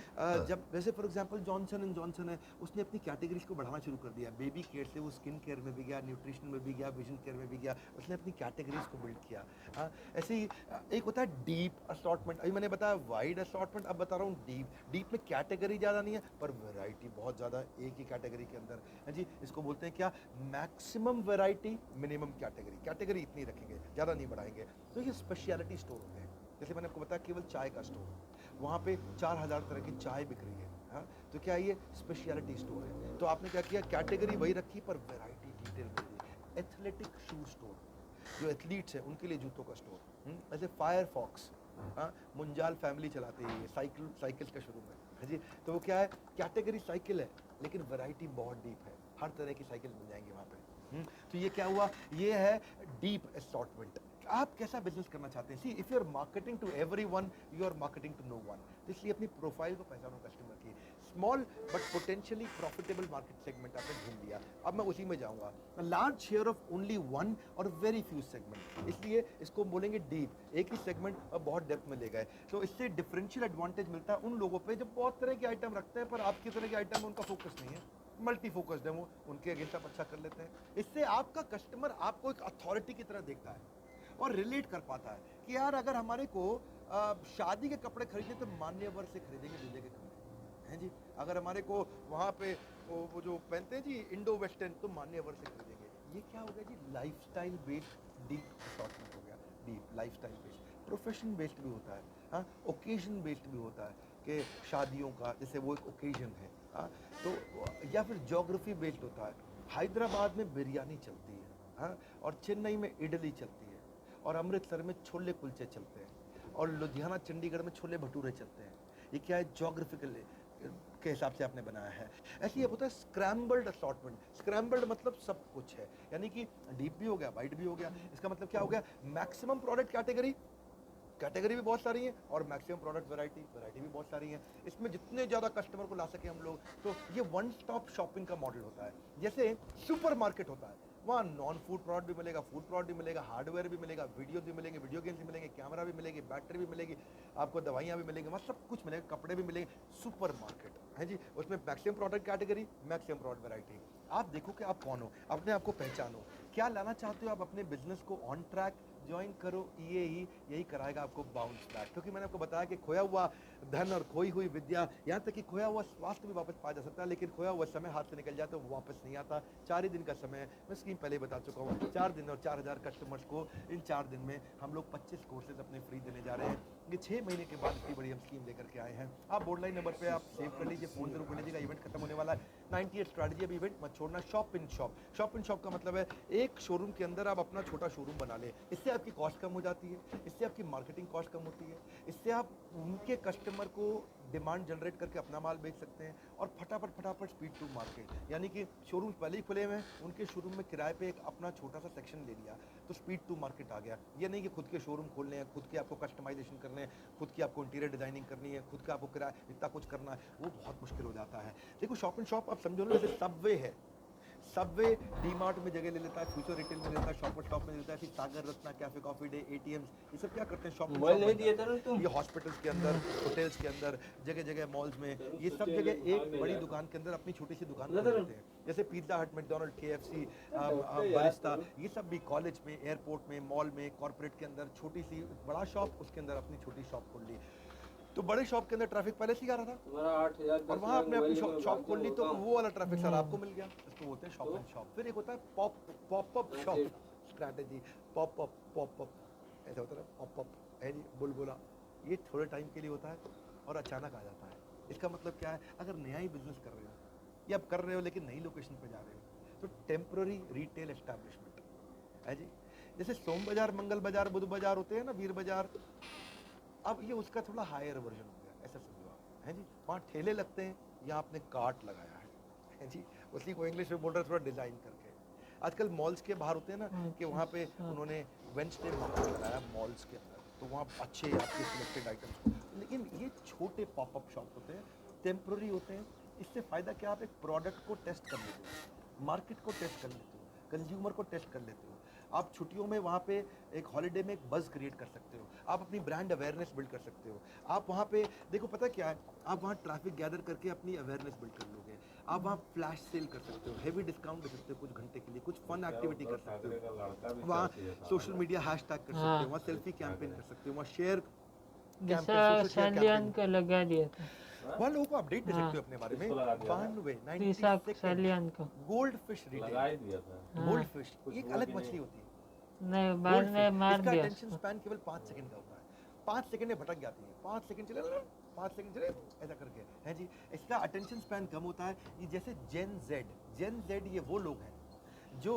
जब वैसे for example Johnson and Johnson है, उसने अपनी कैटेगरीज को बढ़ाना शुरू कर दिया, बेबी केयर से वो स्किन केयर में भी गया, न्यूट्रिशन में भी गया, विजन केयर में भी गया, उसने अपनी कैटेगरीज को बिल्ड किया। हाँ, ऐसे ही एक होता है डीप असॉर्टमेंट, अभी मैंने बताया वाइड असॉर्टमेंट, अब बता रहा हूँ डीप में कैटेगरी ज़्यादा नहीं है पर वैरायटी बहुत ज़्यादा एक ही कैटेगरी के अंदर है जी। इसको बोलते हैं क्या, मैक्सिमम वैरायटी, मिनिमम कैटेगरी इतनी रखेंगे, ज़्यादा नहीं बढ़ाएंगे। तो ये स्पेशलिटी स्टोर होते हैं, जैसे मैंने आपको बताया केवल चाय का स्टोर, वहाँ पे 4000 तरह की चाय बिक रही है। हाँ, तो क्या ये स्पेशलिटी स्टोर है? तो आपने क्या किया, कैटेगरी वही रखी पर वैरायटी डिटेल में दी। एथलेटिक शू स्टोर, जो एथलीट्स हैं उनके लिए जूतों का स्टोर। ऐसे फायरफॉक्स, हाँ, मुंजाल फैमिली चलाते हैं, ये साइकिल्स का शोरूम है जी। तो वो क्या है, कैटेगरी साइकिल है लेकिन वैरायटी बहुत डीप है, हर तरह की साइकिल मिल जाएंगी वहाँ पे। तो ये क्या हुआ, ये है डीप असॉर्टमेंट। आप कैसा बिजनेस करना चाहते हैं? See, if you are marketing to everyone, you are marketing to no one. तो इसलिए अपनी प्रोफाइल को पहचानो कस्टमर की, small but potentially profitable market segment आपने ढूंढ लिया। अब मैं उसी में जाऊंगा, large share of only one और वेरी फ्यू सेगमेंट, इसलिए इसको बोलेंगे डीप, एक ही सेगमेंट और बहुत डेप्थ में ले गए। तो इससे डिफरेंशियल एडवांटेज मिलता है उन लोगों पे जो बहुत तरह के आइटम रखते हैं, पर आपकी तरह के आइटम में उनका फोकस नहीं है, मल्टी फोकस्ड है वो, उनके अगेंस्ट आप अच्छा कर लेते हैं। इससे आपका कस्टमर आपको एक अथॉरिटी की तरह देखता है और रिलेट कर पाता है कि यार अगर हमारे को शादी के कपड़े खरीदे तो मान्यवर से खरीदेंगे दूल्हे के कपड़े हैं जी, अगर हमारे को वहाँ पे वो जो पहनते हैं जी इंडो वेस्टर्न तो मान्यवर से खरीदेंगे। ये क्या हो गया जी, लाइफस्टाइल बेस्ड डीप असॉर्टमेंट हो गया, deep lifestyle based. Profession based भी होता है, हाँ, ओकेजन बेस्ड भी होता है कि शादियों का जैसे वो एक ओकेजन है, हाँ, तो या फिर ज्योग्राफी बेस्ड होता है। हैदराबाद में बिरयानी चलती है, हाँ, और चेन्नई में इडली चलती है, और अमृतसर में छोले कुलचे चलते हैं, और लुधियाना चंडीगढ़ में छोले भटूरे चलते हैं। ये क्या है, ज्योग्राफिकल के हिसाब से आपने बनाया है। ऐसे ही होता है स्क्रैम्बल्ड असॉर्टमेंट। स्क्रैम्बल्ड मतलब सब कुछ है, यानी कि डीप भी हो गया, वाइड भी हो गया। इसका मतलब क्या हो गया, मैक्सिमम प्रोडक्ट कैटेगरी, कैटेगरी भी बहुत सारी है, और मैक्सिमम प्रोडक्ट वैरायटी, वैरायटी भी बहुत सारी है। इसमें जितने ज़्यादा कस्टमर को ला सके हम लोग, तो ये वन स्टॉप शॉपिंग का मॉडल होता है। जैसे सुपर मार्केट होता है, वहाँ नॉन फूड प्रोडक्ट भी मिलेगा, फूड प्रोडक्ट भी मिलेगा, हार्डवेयर भी मिलेगा, वीडियो भी मिलेंगे, वीडियो गेम्स भी मिलेंगे, कैमरा भी मिलेगी, बैटरी भी मिलेगी, आपको दवाइयाँ भी मिलेंगी, वहाँ सब कुछ मिलेगा, कपड़े भी मिलेंगे। सुपर मार्केट है जी, उसमें maximum product category, maximum product variety. आप देखो कि आप कौन हो, अपने आप को पहचानो, क्या लाना चाहते हो आप अपने बिजनेस को ऑन ट्रैक, ज्वाइन करो, ये ही यही कराएगा आपको बाउंस बैक। क्योंकि मैंने आपको बताया कि खोया हुआ धन और खोई हुई विद्या, यहाँ तक कि खोया हुआ स्वास्थ्य भी वापस पाया जा सकता है, लेकिन खोया हुआ समय हाथ से निकल जाए तो वो वापस नहीं आता। 4 ही दिन का समय है, मैं स्कीम पहले ही बता चुका हूँ, 4 दिन और 4000 कस्टमर्स को इन 4 दिन में हम लोग 25 कोर्सेज अपने फ्री देने जा रहे हैं। ये 6 महीने के बाद इतनी बड़ी हम स्कीम लेकर के आए हैं। आप बोर्ड लाइन नंबर पे आप सेव कर लीजिए, फोन जरूर कर लीजिएगा, इवेंट खत्म होने वाला है। 98 स्ट्रैटेजी, अभी इवेंट मत छोड़ना। Shop in shop, shop in shop का मतलब है एक शोरूम के अंदर आप अपना छोटा शोरूम बना ले। इससे आपकी कॉस्ट कम हो जाती है, इससे आपकी मार्केटिंग कॉस्ट कम होती है, इससे आप उनके कस्टमर को डिमांड जनरेट करके अपना माल बेच सकते हैं, और फटाफट स्पीड टू मार्केट। यानी कि शोरूम पहले ही खुले हुए हैं, उनके शोरूम में किराए पे एक अपना छोटा सा सेक्शन ले लिया तो स्पीड टू मार्केट आ गया। ये नहीं कि खुद के शोरूम खोलने हैं, खुद के आपको कस्टमाइजेशन करने हैं, खुद की आपको इंटीरियर डिजाइनिंग करनी है, खुद का आपको किराया इतना कुछ करना है, वो बहुत मुश्किल हो जाता है। देखो शॉप एंड शॉप आप समझो ना, जैसे सबवे है, सबवे डी-मार्ट में जगह ले लेता है, फ्यूचर रिटेल में लेता है, शॉपर स्टॉप में लेता है, फिर Sagar Ratna, cafe coffee day, ATMs, ये सब क्या करते हैं, शॉप नहीं दिए थे ना तुम। ये हॉस्पिटल्स के अंदर, होटल्स के अंदर, जगह जगह मॉल्स में, ये सब जगह एक बड़ी दुकान के अंदर अपनी छोटी सी दुकान खोल लेते हैं। जैसे पिज्जा हट, मैकडोनल्ड, KFC, बरिस्ता, ये सब भी कॉलेज में, एयरपोर्ट में, मॉल में, कॉर्पोरेट के अंदर छोटी सी बड़ा शॉप, उसके अंदर अपनी छोटी शॉप खोल ली। तो बड़े शॉप के अंदर ट्रैफिक पहले से ही आ रहा था, तुम्हारा 8000 और वहाँ आपने अपनी शॉप खोल ली तो वो वाला ट्रैफिक सर आपको मिल गया। इसको बोलते हैं शॉप एंड शॉप। फिर एक होता है पॉपअप शॉप स्ट्रैटेजी, पॉपअप ऐसा होता है, पॉपअप है जी, बुलबुला, ये थोड़े टाइम के लिए होता है और अचानक आ जाता है। इसका मतलब क्या है, अगर नया ही बिजनेस कर रहे हो या आप कर रहे हो लेकिन नई लोकेशन पे जा रहे हो, तो टेम्पररी रिटेल एस्टैब्लिशमेंट है जी। जैसे सोम बाजार, मंगल बाजार, बुध बाजार होते हैं ना, वीर बाजार, अब ये उसका थोड़ा हायर वर्जन हो गया, ऐसा समझो आप, है जी। वहाँ ठेले लगते हैं, यहाँ आपने कार्ट लगाया है जी, उसी को इंग्लिश में बोल रहे हैं थोड़ा डिज़ाइन करके। आजकल मॉल्स के बाहर होते हैं ना कि वहाँ पे उन्होंने वेंसडे मार्केट लगाया मॉल्स के अंदर, तो वहाँ अच्छे आपके सिलेक्टेड आइटम्स। लेकिन ये छोटे पॉपअप शॉप होते हैं, टेम्प्रोरी होते हैं। इससे फ़ायदा क्या, आप एक प्रोडक्ट को टेस्ट कर लेते हो, मार्केट को टेस्ट कर लेते हो, कंज्यूमर को टेस्ट कर लेते हो। आप छुट्टियों में वहाँ पे एक हॉलीडे में एक बज़ क्रिएट कर सकते हो, आप अपनी ब्रांड अवेयरनेस बिल्ड कर सकते हो। आप वहाँ पे देखो पता क्या है, आप वहाँ ट्रैफिक गैदर करके अपनी अवेयरनेस बिल्ड कर लोगे। आप वहाँ फ्लैश सेल कर सकते हो, हेवी डिस्काउंट दे सकते हो कुछ घंटे के लिए, कुछ फन एक्टिविटी कर सकते हो, वहाँ सोशल मीडिया हैशटैग कर सकते हो, वहाँ सेल्फी कैंपेन कर सकते हो, वहाँ शेयर जैसा सैलियन का लगा दिया था, वहाँ लोगों को अपडेट दे सकते हो अपने बारे में। 92 सैलियन का gold fish retail, gold fish एक अलग मछली होती है, नहीं, बाद में मार इसका दिया। अटेंशन स्पैन केवल 5 सेकंड का होता है, 5 सेकंड में भटक जाती है, 5 सेकंड चले 5 सेकंड चले ऐसा करके है जी। इसका अटेंशन स्पैन कम होता है। ये जैसे जेन जेड ये वो लोग हैं जो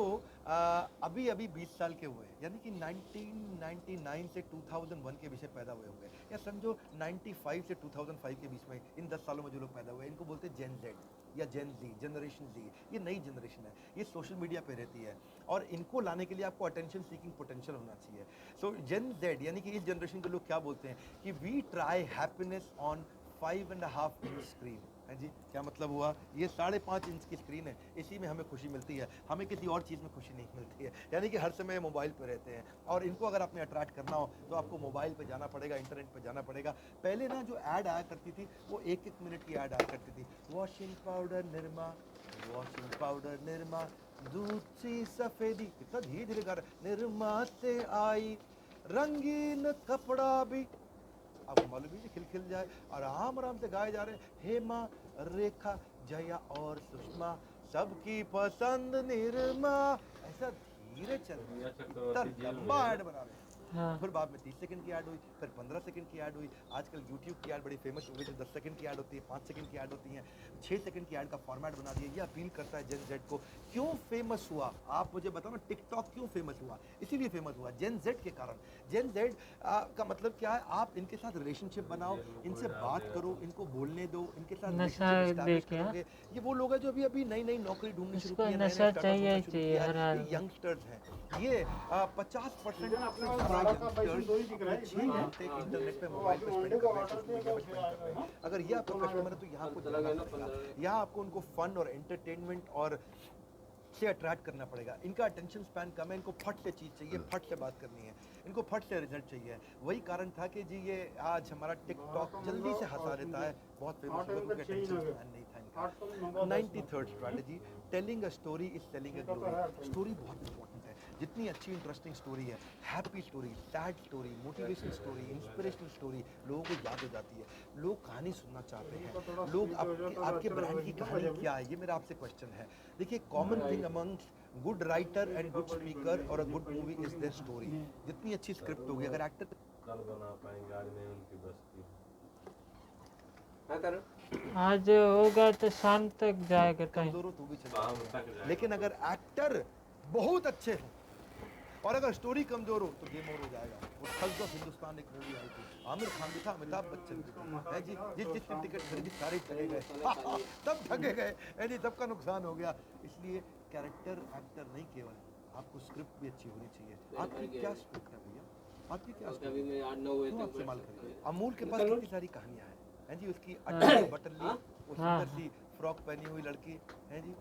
अभी 20 साल के हुए, यानी कि 1999 से 2001 के बीच में पैदा हुए होंगे, या समझो 95 से 2005 के बीच में, इन 10 सालों में जो लोग पैदा हुए इनको बोलते हैं जेन जेड या जेन जी, जनरेशन जी। ये नई जनरेशन है, ये सोशल मीडिया पे रहती है, और इनको लाने के लिए आपको अटेंशन सीकिंग पोटेंशियल होना चाहिए। सो जेन जेड यानी कि इस जनरेशन के लोग क्या बोलते हैं कि we try happiness on 5.5 inch screen. है जी। क्या मतलब हुआ? ये 5.5 इंच की स्क्रीन है, इसी में हमें खुशी मिलती है, हमें किसी और चीज़ में खुशी नहीं मिलती है। यानी कि हर समय मोबाइल पे रहते हैं, और इनको अगर आपने अट्रैक्ट करना हो तो आपको मोबाइल पे जाना पड़ेगा, इंटरनेट पे जाना पड़ेगा। पहले ना जो ऐड आया करती थी वो 1-1 मिनट की ऐड आया करती थी। Washing powder Nirma, washing powder Nirma, दूध सी सफेदी, कितना धीरे धीरे गा रहा है, निरमा से आई रंगीन कपड़ा भी, आपको मालूम है कि खिल जाए, और आराम आराम से गाए जा रहे हैं, हेमा रेखा जया और सुषमा, सबकी पसंद निरमा, ऐसा धीरे चल रहा है, इतना लंबा ऐड बना रहे हैं। हाँ फिर बाद में 30 सेकंड की ऐड हुई, फिर 15 सेकंड की ऐड हुई। आजकल यूट्यूब की ऐड बड़ी फेमस हो गई, जो 10 सेकंड की ऐड होती है, 5 सेकंड की ऐड होती है, 6 सेकंड की ऐड का फॉर्मेट बना दिया। ये अपील करता है जेन जेड को। क्यों फेमस हुआ आप मुझे बताओ ना, टिकटॉक क्यों फेमस हुआ? इसीलिए फेमस हुआ जेन जेड के कारण। जेन जेड का मतलब क्या है? आप इनके साथ रिलेशनशिप बनाओ, इनसे बात करो, इनको बोलने दो, इनके साथ नशा रिलेशनशिप एस्टैब्लिश देके, हाँ? करोगे। ये वो लोग हैं जो अभी अभी नई नई नौकरी ढूंढनी शुरू इसको की है, नए नए नशा स्टार्टअप चाहिए ढूंढना ही शुरू चाहिए किया हर है। हाल ये में। यंगस्टर्स हैं, ये 50% अपने पास से बारह का ज़्यादा पैसे दो ही दिख रहा है, 6 घंटे इंटरनेट पे मोबाइल पे स्पेंड कर रहे हैं, सोशल मीडिया पे स्पेंड कर रहे हैं। अगर ये आपका कस्टमर है तो यहाँ आपको जाना पड़ेगा, यहाँ आपको उनको फन और एंटरटेनमेंट और से अट्रैक्ट करना पड़ेगा। इनका अटेंशन स्पैन कम है, इनको फट से चीज़ चाहिए, फट से बात करनी है, इनको फट से रिजल्ट चाहिए। वही कारण था कि जी ये आज हमारा टिकटॉक जल्दी से हंसा देता है, बहुत फेमस हुआ क्योंकि अटेंशन स्पैन नहीं था इनका। 93rd strategy, telling a story is telling a glory. Story बहुत इंपॉर्टेंट है। जितनी अच्छी इंटरेस्टिंग स्टोरी है, happy story, sad story, motivational story, inspirational story, लोगों को याद हो जाती है। लोग कहानी सुनना चाहते हैं, लोग आपके ब्रांड की कहानी क्या है, ये मेरा आपसे क्वेश्चन है। देखिए, common thing among good writer and good speaker और a good movie is their story. जितनी अच्छी स्क्रिप्ट होगी, अगर एक्टर कल बना पाएंगे, आज नहीं उनकी बस की। आज होगा तो शाम तक जाएगा टाइम। कमजोर हो तो भी शाम तक चलेगा, जाएगा। लेकिन अगर एक्टर बहुत अच्छे हों और अगर स्टोरी कमजोर हो तो गेम ओवर हो जाएगा। वो ठग्स ऑफ हिंदुस्तान एक मूवी आई थी, आमिर खान भी था, अमिताभ बच्चन भी था, है जी। जितने टिकट खरीदी सारे ठगे गए, सब ठगे गए, है जी, सबका नुकसान हो गया। इसलिए कैरेक्टर एक्टर नहीं, केवल आपको स्क्रिप्ट भी अच्छी होनी चाहिए। आपकी क्या स्क्रिप्ट है भैया? आपकी क्या स्क्रिप्ट है? क्यों आप इस्तेमाल करेंगे? अमूल के पास कितनी सारी कहानियां हैं जी। उसकी अटल बटरली, वो सुंदर सी फ्रॉक पहनी हुई लड़की, है जी।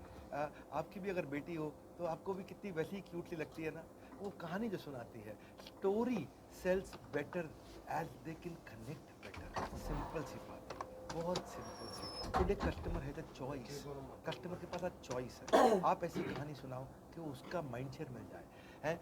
आपकी भी अगर बेटी हो तो आपको भी कितनी वैसी क्यूट सी लगती है ना। वो कहानी जो सुनाती है, story sells better as they can connect better. Simple सी बात है, बहुत सिंपल सी। Today customer has a choice, customer के पास आज चॉइस है। आप ऐसी कहानी सुनाओ कि उसका माइंड शेयर मिल जाए, है,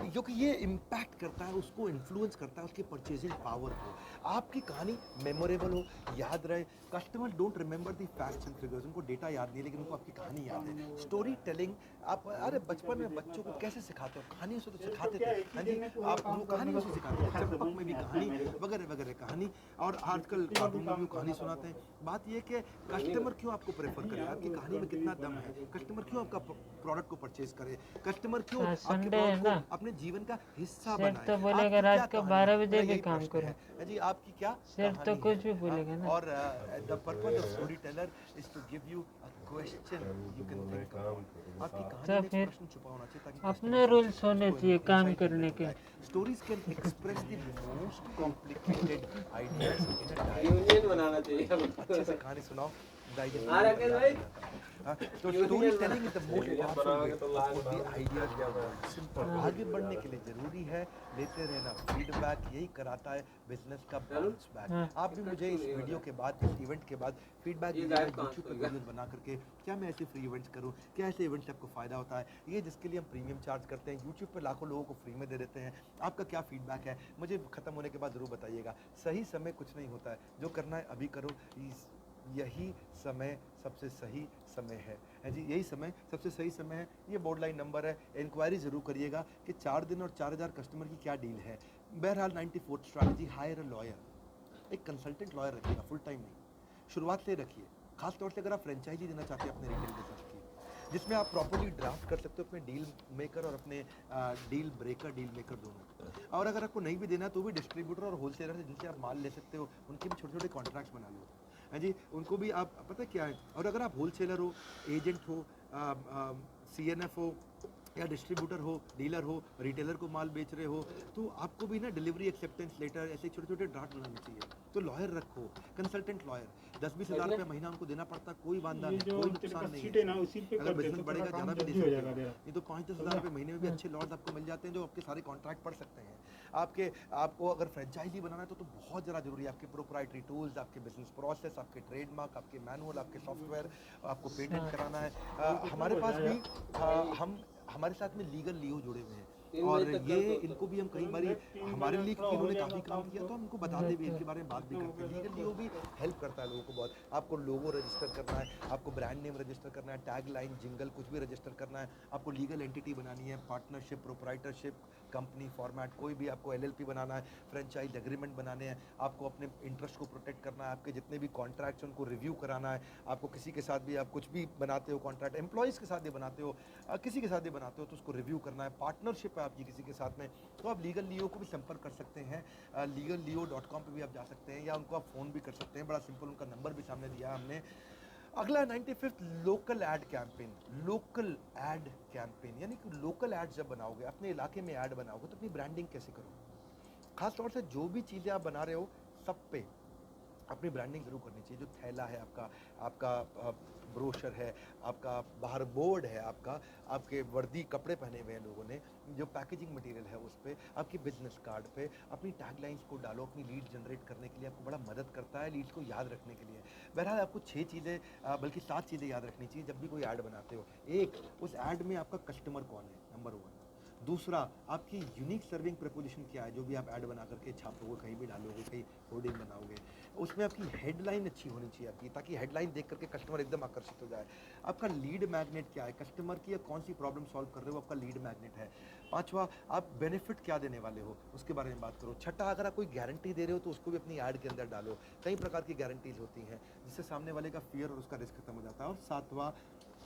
क्योंकि ये इम्पैक्ट करता है, उसको इन्फ्लुएंस करता है, उसकी परचेजिंग पावर को। आपकी कहानी मेमोरेबल हो, याद रहे। Customer don't remember the facts and figures, उनको डेटा याद नहीं है लेकिन उनको आपकी कहानी याद है। स्टोरी टेलिंग, आप अरे बचपन में बच्चों को कैसे सिखाते हो? कहानियों से तो सिखाते थे, हाँ जी। आप वो कहानियों से सिखाते थे, चंपक में भी कहानी वगैरह वगैरह कहानी, और आजकल कार्टून में भी कहानी सुनाते हैं। बात ये कि कस्टमर क्यों आपको प्रेफर करे, आपकी कहानी में कितना दम है, कस्टमर क्यों आपका प्रोडक्ट को परचेज करे, कस्टमर क्यों आज आपके संडे है प्रोडक्ट ना, को अपने जीवन का हिस्सा सिर्फ बनाए। तो बोलेगा आपकी रात क्या का कहानी 12 है? बजे मेरा भी यही काम प्रश्न करूँ। है जी, आपकी क्या सिर्फ तो कहानी कुछ भी है? बोलेगा ना। और the purpose of story teller is to give you a question you can think about. आपकी कहानी तो में एक फिर प्रश्न छुपा होना चाहिए ताकि अपने रूल्स होने चाहिए काम करने के। Stories can express the most complicated ideas in a union बनाना चाहिए अच्छे से कहानी सुनाओ, डाइजेस्ट हाँ, राकेश भाई। तो story telling is the most union powerful वे बनाओगे तो lakh of the bar ideas. क्या मैं सिंपल, आगे बढ़ने के लिए जरूरी है लेते रहना फीडबैक, यही कराता है बिजनेस का बाउंस बैक। हाँ। आप भी मुझे इस वीडियो के बाद, इस इवेंट के बाद फीडबैक ये दीजिएगा live कहाँ यूट्यूब पे से होगा? वीडियोस बना करके। क्या मैं ऐसे फ्री इवेंट्स करूं, क्या ऐसे इवेंट्स से आपको फ़ायदा होता है, ये जिसके लिए हम प्रीमियम चार्ज करते हैं। यूट्यूब पे लाखों लोगों को फ्री में दे देते हैं। आपका क्या फीडबैक है मुझे ख़त्म होने के बाद ज़रूर बताइएगा। सही समय कुछ नहीं होता है, जो करना है अभी करो। यही समय सबसे सही समय है जी, यही समय सबसे सही समय है। ये बोर्ड लाइन नंबर है, इंक्वायरी ज़रूर करिएगा कि 4 दिन और 4000 कस्टमर की क्या डील है। बहरहाल 94th strategy, higher a lawyer, एक कंसल्टेंट लॉयर रखिएगा, फुल टाइम नहीं, शुरुआत से रखिए। खास तौर से अगर आप फ्रेंचाइजी देना चाहते हैं अपने रिटेल बिजनेस की, जिसमें आप प्रॉपर्ली ड्राफ्ट कर सकते हो अपने डील मेकर और अपने डील ब्रेकर, डील मेकर दोनों। और अगर आपको नहीं भी देना तो भी डिस्ट्रीब्यूटर और होलसेलर से जिनसे आप माल ले सकते हो, उनके भी छोटे छोटे कॉन्ट्रैक्ट्स बना लो, है जी। उनको भी आप, पता क्या है, और अगर आप होलसेलर हो, एजेंट हो, CNF हो, या डिस्ट्रीब्यूटर हो, डीलर हो, रिटेलर को माल बेच रहे हो, तो आपको भी ना डिलीवरी एक्सेप्टेंस लेटर ऐसे छोटे छोटे ड्राफ्ट बनाने चाहिए। तो लॉयर रखो, कंसल्टेंट लॉयर, 10-20 हज़ार रुपये महीना उनको देना पड़ता, कोई वादा ये नहीं, जो कोई तेरे नुकसान पास नहीं सीट है है। ना उसी पे अगर कर दे बिजनेस तो तेरा बढ़ेगा काम ज़्यादा भी दे जल्दी हो सकते जाएगा हो, तेरा। नहीं तो 5-10 हज़ार रुपये महीने में भी अच्छे लॉर्ड आपको मिल जाते हैं जो आपके सारे कॉन्ट्रैक्ट पढ़ सकते हैं। आपको अगर फ्रेंचाइजी बनाना है तो बहुत ज़्यादा जरूरी है आपके प्रोप्राइटरी टूल्स, आपके बिजनेस प्रोसेस, आपके ट्रेडमार्क, आपके मैनुअल, आपके सॉफ्टवेयर, आपको पेटेंट कराना है। हमारे पास भी हमारे साथ में लीगल लियो जुड़े हुए हैं, 3 और बजे तक ये कर दो तो। इनको भी हम कई बार हमारे लिए क्योंकि इन्होंने काफ़ी काम किया तो हम इनको बताते भी हैं, इनके बारे में बात भी करते हैं। लीगल लियो भी हेल्प करता है लोगों को बहुत। आपको लोगो रजिस्टर करना है, आपको ब्रांड नेम रजिस्टर करना है, टैग लाइन, जिंगल कुछ भी रजिस्टर करना है, आपको लीगल एंटिटी बनानी है, पार्टनरशिप, प्रोप्राइटरशिप, कंपनी फॉर्मेट, कोई भी आपको एलएलपी बनाना है, फ्रेंचाइज एग्रीमेंट बनाने हैं, आपको अपने इंटरेस्ट को प्रोटेक्ट करना है, आपके जितने भी कॉन्ट्रैक्ट्स उनको रिव्यू कराना है, आपको किसी के साथ भी आप कुछ भी बनाते हो कॉन्ट्रैक्ट, एम्प्लॉयज़ के साथ भी बनाते हो, किसी के साथ भी बनाते हो तो उसको रिव्यू करना है, पार्टनरशिप है आपकी किसी के साथ में, तो आप लीगल लियो को भी संपर्क कर सकते हैं। legalleo.com पे भी आप जा सकते हैं, या उनको आप फ़ोन भी कर सकते हैं, बड़ा सिंपल, उनका नंबर भी सामने दिया है हमने। अगला 95th local ad campaign. Local ad campaign यानी कि लोकल ऐड जब बनाओगे, अपने इलाके में ऐड बनाओगे तो अपनी ब्रांडिंग कैसे करोगे। खास तौर से जो भी चीज़ें आप बना रहे हो सब पे अपनी ब्रांडिंग जरूर करनी चाहिए। जो थैला है आपका, आपका ब्रोशर है, आपका बाहर बोर्ड है, आपके वर्दी कपड़े पहने हुए हैं लोगों ने, जो पैकेजिंग मटेरियल है उस पर, आपकी बिजनेस कार्ड पे अपनी टैगलाइंस को डालो। अपनी लीड जनरेट करने के लिए आपको बड़ा मदद करता है, लीड्स को याद रखने के लिए। बहरहाल आपको 6 चीज़ें बल्कि 7 चीज़ें याद रखनी चाहिए जब भी कोई ऐड बनाते हो। एक, उस ऐड में आपका कस्टमर कौन है, नंबर 1। दूसरा, आपकी यूनिक सर्विंग प्रपोजिशन क्या है, जो भी आप ऐड बना करके छापोगे, कहीं भी डालोगे, कहीं होर्डिंग बनाओगे, उसमें आपकी हेडलाइन अच्छी होनी चाहिए आपकी, ताकि हेडलाइन देख करके कस्टमर एकदम आकर्षित हो जाए। आपका लीड मैग्नेट क्या है, कस्टमर की कौन सी प्रॉब्लम सॉल्व कर रहे हो, आपका लीड मैग्नेट है। पांचवा, आप बेनिफिट क्या देने वाले हो उसके बारे में बात करो। छठा, अगर आप कोई गारंटी दे रहे हो तो उसको भी अपनी ऐड के अंदर डालो। कई प्रकार की गारंटीज होती हैं जिससे सामने वाले का फियर और उसका रिस्क खत्म हो जाता है। और सातवां,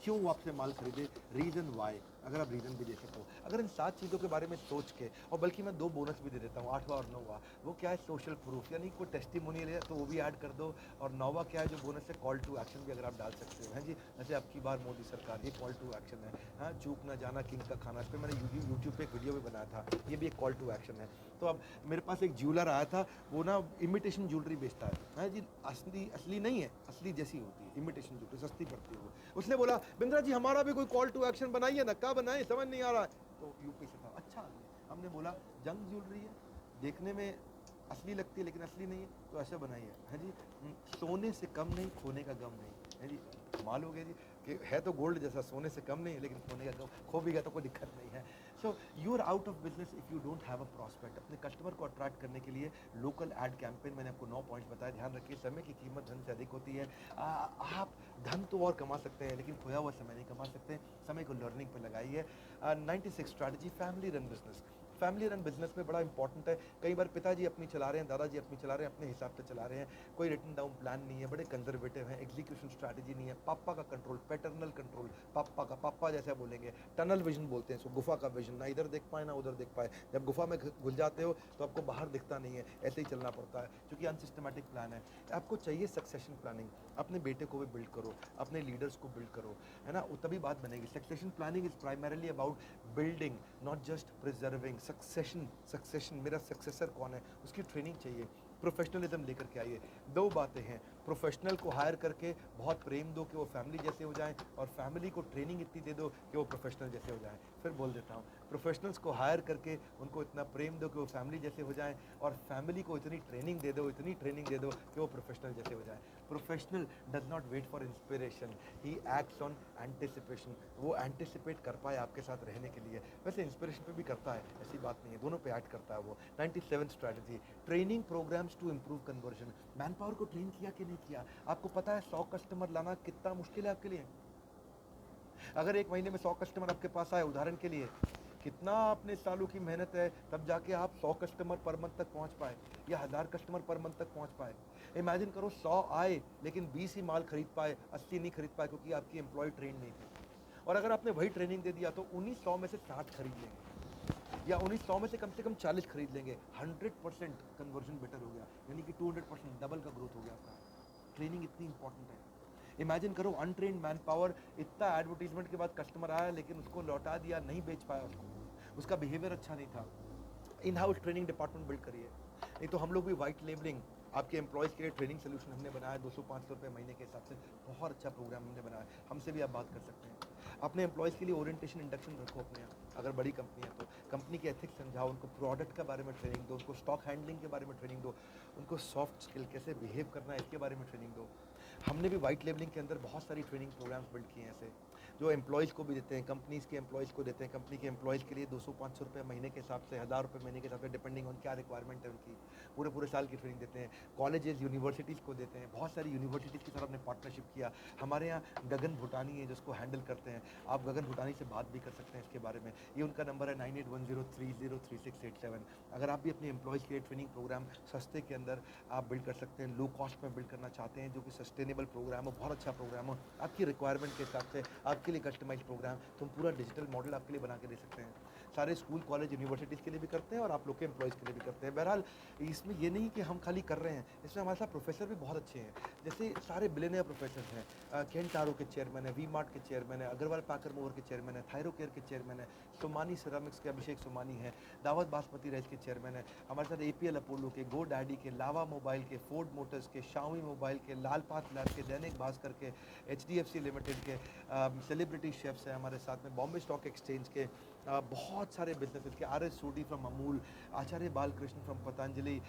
क्यों वो आपसे माल खरीदे, रीज़न वाई, अगर आप रीज़न भी दे सको। अगर इन 7 चीज़ों के बारे में सोच के, और बल्कि मैं 2 बोनस भी दे देता हूँ, 8वां और 9वां। वो क्या है, सोशल प्रूफ, यानी कोई टेस्टिमोनियल है तो वो भी ऐड कर दो। और 9वां क्या है जो बोनस है, कॉल टू एक्शन भी अगर आप डाल सकते हो। हैं जी, जैसे आपकी बार मोदी सरकार, ये कॉल टू एक्शन है। हाँ, चूक ना जाना किंग का खाना, इस पर मैंने यूट्यूब पे एक वीडियो भी बनाया था, ये भी एक कॉल टू एक्शन है। तो अब मेरे पास एक ज्वेलर आया था, वो ना इमिटेशन ज्वेलरी बेचता है जी, असली नहीं है, असली जैसी होती है, इमिटेशन ज्वेलरी सस्ती पड़ती है वो। उसने बोला, बिंद्रा जी हमारा भी कोई कॉल टू एक्शन बनाइए ना, क्या बनाए समझ नहीं आ रहा है। तो यूपी से था, अच्छा आदमी। हमने बोला, जंग ज्वेलरी है, देखने में असली लगती है लेकिन असली नहीं है, तो ऐसा बनाइए। है जी, सोने से कम नहीं, खोने का गम नहीं। है जी, कमाल हो गया जी, कि है तो गोल्ड जैसा, सोने से कम नहीं है लेकिन खोने का गम, खो भी गया तो कोई दिक्कत नहीं है। So you are out of business if you don't have a prospect. अपने कस्टमर को अट्रैक्ट करने के लिए लोकल ऐड कैंपेन, मैंने आपको 9 पॉइंट्स बताए। ध्यान रखिए, समय की कीमत धन से अधिक होती है। आप धन तो और कमा सकते हैं लेकिन खोया हुआ समय नहीं कमा सकते। समय को लर्निंग पे लगाइए। 96 strategy, family run business. Family run business में बड़ा इंपॉर्टेंट है। कई बार पिताजी अपनी चला रहे हैं, दादाजी अपनी चला रहे हैं, अपने हिसाब से चला रहे हैं, कोई रिटन डाउन प्लान नहीं है, बड़े कंजर्वेटिव हैं, एग्जीक्यूशन स्ट्रैटेजी नहीं है। पापा का कंट्रोल, पैटर्नल कंट्रोल, पापा जैसा बोलेंगे, टनल विजन बोलते हैं इसको, गुफा का विजन, ना इधर देख पाए ना उधर देख पाए। जब गुफा में घुस जाते हो तो आपको बाहर दिखता नहीं है, ऐसे ही चलना पड़ता है क्योंकि अनसिस्टमेटिक प्लान है। आपको चाहिए सक्सेशन प्लानिंग। अपने बेटे को भी बिल्ड करो, अपने लीडर्स को बिल्ड करो, है ना, तभी बात बनेगी। Succession planning is primarily about building, not just preserving. Succession, मेरा सक्सेसर कौन है, उसकी ट्रेनिंग चाहिए। प्रोफेशनलिज्म लेकर के आइए। 2 बातें हैं, प्रोफेशनल को हायर करके बहुत प्रेम दो कि वो फैमिली जैसे हो जाएं, और फैमिली को ट्रेनिंग इतनी दे दो कि वो प्रोफेशनल जैसे हो जाएं। फिर बोल देता हूँ, प्रोफेशनल्स को हायर करके उनको इतना प्रेम दो कि वो फैमिली जैसे हो जाएं, और फैमिली को इतनी ट्रेनिंग दे दो, इतनी ट्रेनिंग दे दो कि वो प्रोफेशनल जैसे हो जाएं। Professional does not wait for inspiration, he acts on anticipation. वो एंटिसिपेट कर पाए आपके साथ रहने के लिए। वैसे इंस्पिरेशन पे भी करता है, ऐसी बात नहीं है, दोनों पे ऐड करता है वो। 97 strategy, training programmes to improve conversion. Man power को ट्रेन किया कि नहीं किया। आपको पता है 100 कस्टमर लाना कितना मुश्किल है आपके लिए। अगर एक महीने में 100 कस्टमर आपके पास आए, उदाहरण के लिए, कितना अपने सालों की मेहनत है, तब जाके आप 100 कस्टमर पर मंथ तक पहुंच पाए, या 1000 कस्टमर पर मंथ तक पहुंच पाए। इमेजिन करो 100 आए लेकिन 20 ही माल खरीद पाए, 80 नहीं खरीद पाए क्योंकि आपकी एम्प्लॉय ट्रेन नहीं थी। और अगर आपने वही ट्रेनिंग दे दिया तो उन्हीं 100 में से 60 खरीद लेंगे, या उन्हीं 100 में से कम 40 खरीद लेंगे। 100% कन्वर्जन बेटर हो गया, यानी कि 200% डबल का ग्रोथ हो गया आपका। ट्रेनिंग इतनी इंपॉर्टेंट है। इमेजिन करो अनट्रेन्ड मैन पावर, इतना एडवर्टीजमेंट के बाद कस्टमर आया लेकिन उसको लौटा दिया, नहीं बेच पाया उसको, उसका बिहेवियर अच्छा नहीं था। In house training department build करिए। नहीं तो हम लोग भी वाइट लेबलिंग आपके एम्प्लॉयज़ के लिए ट्रेनिंग सोल्यूशन हमने बनाया 200-500 रुपये महीने के हिसाब से, बहुत अच्छा प्रोग्राम हमने बनाया। हमसे भी आप बात कर सकते हैं। अपने एम्प्लॉयज़ के लिए ओरिएंटेशन इंडक्शन रखो अपने यहाँ, अगर बड़ी कंपनी है तो कंपनी के एथिक्स समझाओ, उनको प्रोडक्ट के बारे में ट्रेनिंग दो, उनको स्टॉक हैंडलिंग के बारे में ट्रेनिंग दो, उनको सॉफ्ट स्किल कैसे बिहेव करना है इसके बारे में ट्रेनिंग दो। हमने भी वाइट लेबलिंग के अंदर बहुत सारी ट्रेनिंग प्रोग्राम्स बिल्ड किए हैं ऐसे, जो एम्प्लॉयज़ को भी देते हैं, कंपनीज़ के एम्प्लॉयज़ को देते हैं। कंपनी के एम्प्लॉयज़ के लिए 200-500 रुपये महीने के हिसाब से, 1000 रुपये महीने के हिसाब से, डिपेंडिंग ऑन क्या रिक्वायरमेंट है उनकी, पूरे साल की ट्रेनिंग देते हैं। कॉलेजेस यूनिवर्सिटीज़ को देते हैं, बहुत सारी यूनिवर्सिटीज़ के साथ हमने पार्टनरशिप किया। हमारे यहाँ गगन भूटानी है जिसको हैंडल करते हैं, आप गगन भूटानी से बात भी कर सकते हैं इसके बारे में। ये उनका नंबर है 9810303687। अगर आप भी अपने एम्प्लॉयज़ के लिए ट्रेनिंग प्रोग्राम सस्ते के अंदर आप बिल्ड कर सकते हैं, लो कॉस्ट में बिल्ड करना चाहते हैं, जो कि सस्टेनेबल प्रोग्राम हो, बहुत अच्छा प्रोग्राम हो, आपकी रिक्वायरमेंट के हिसाब से, आपके लिए कस्टमाइज प्रोग्राम, तो हम पूरा डिजिटल मॉडल आपके लिए बना के दे सकते हैं। सारे स्कूल कॉलेज यूनिवर्सिटीज़ के लिए भी करते हैं और आप लोग के एम्प्लॉयज़ के लिए भी करते हैं। बहरहाल इसमें ये नहीं कि हम खाली कर रहे हैं, इसमें हमारे साथ प्रोफेसर भी बहुत अच्छे हैं। जैसे सारे बिलियनियर प्रोफेसर हैं, केंटारो के चेयरमैन है, वी मार्ट के चेयरमैन है, अग्रवाल पैकर मोवर के चेयरमैन है, थायरो केयर के चेयरमैन है, सोमानी सिरामिक्स के अभिषेक सोमानी है, दावत बासमती राइस के चेयरमैन है। हमारे साथ APL अपोलो के, गो डैडी के, लावा मोबाइल के, फोर्ड मोटर्स के, शाओमी मोबाइल के, लाल पाथ लैब के, दैनिक भास्कर के, HDFC लिमिटेड के, सेलिब्रिटी शेफ्स हैं हमारे साथ में, बॉम्बे स्टॉक एक्सचेंज के, बहुत सारे बिजनेसेस के, RS Sodhi from Amul, Acharya Balkrishna from Patanjali,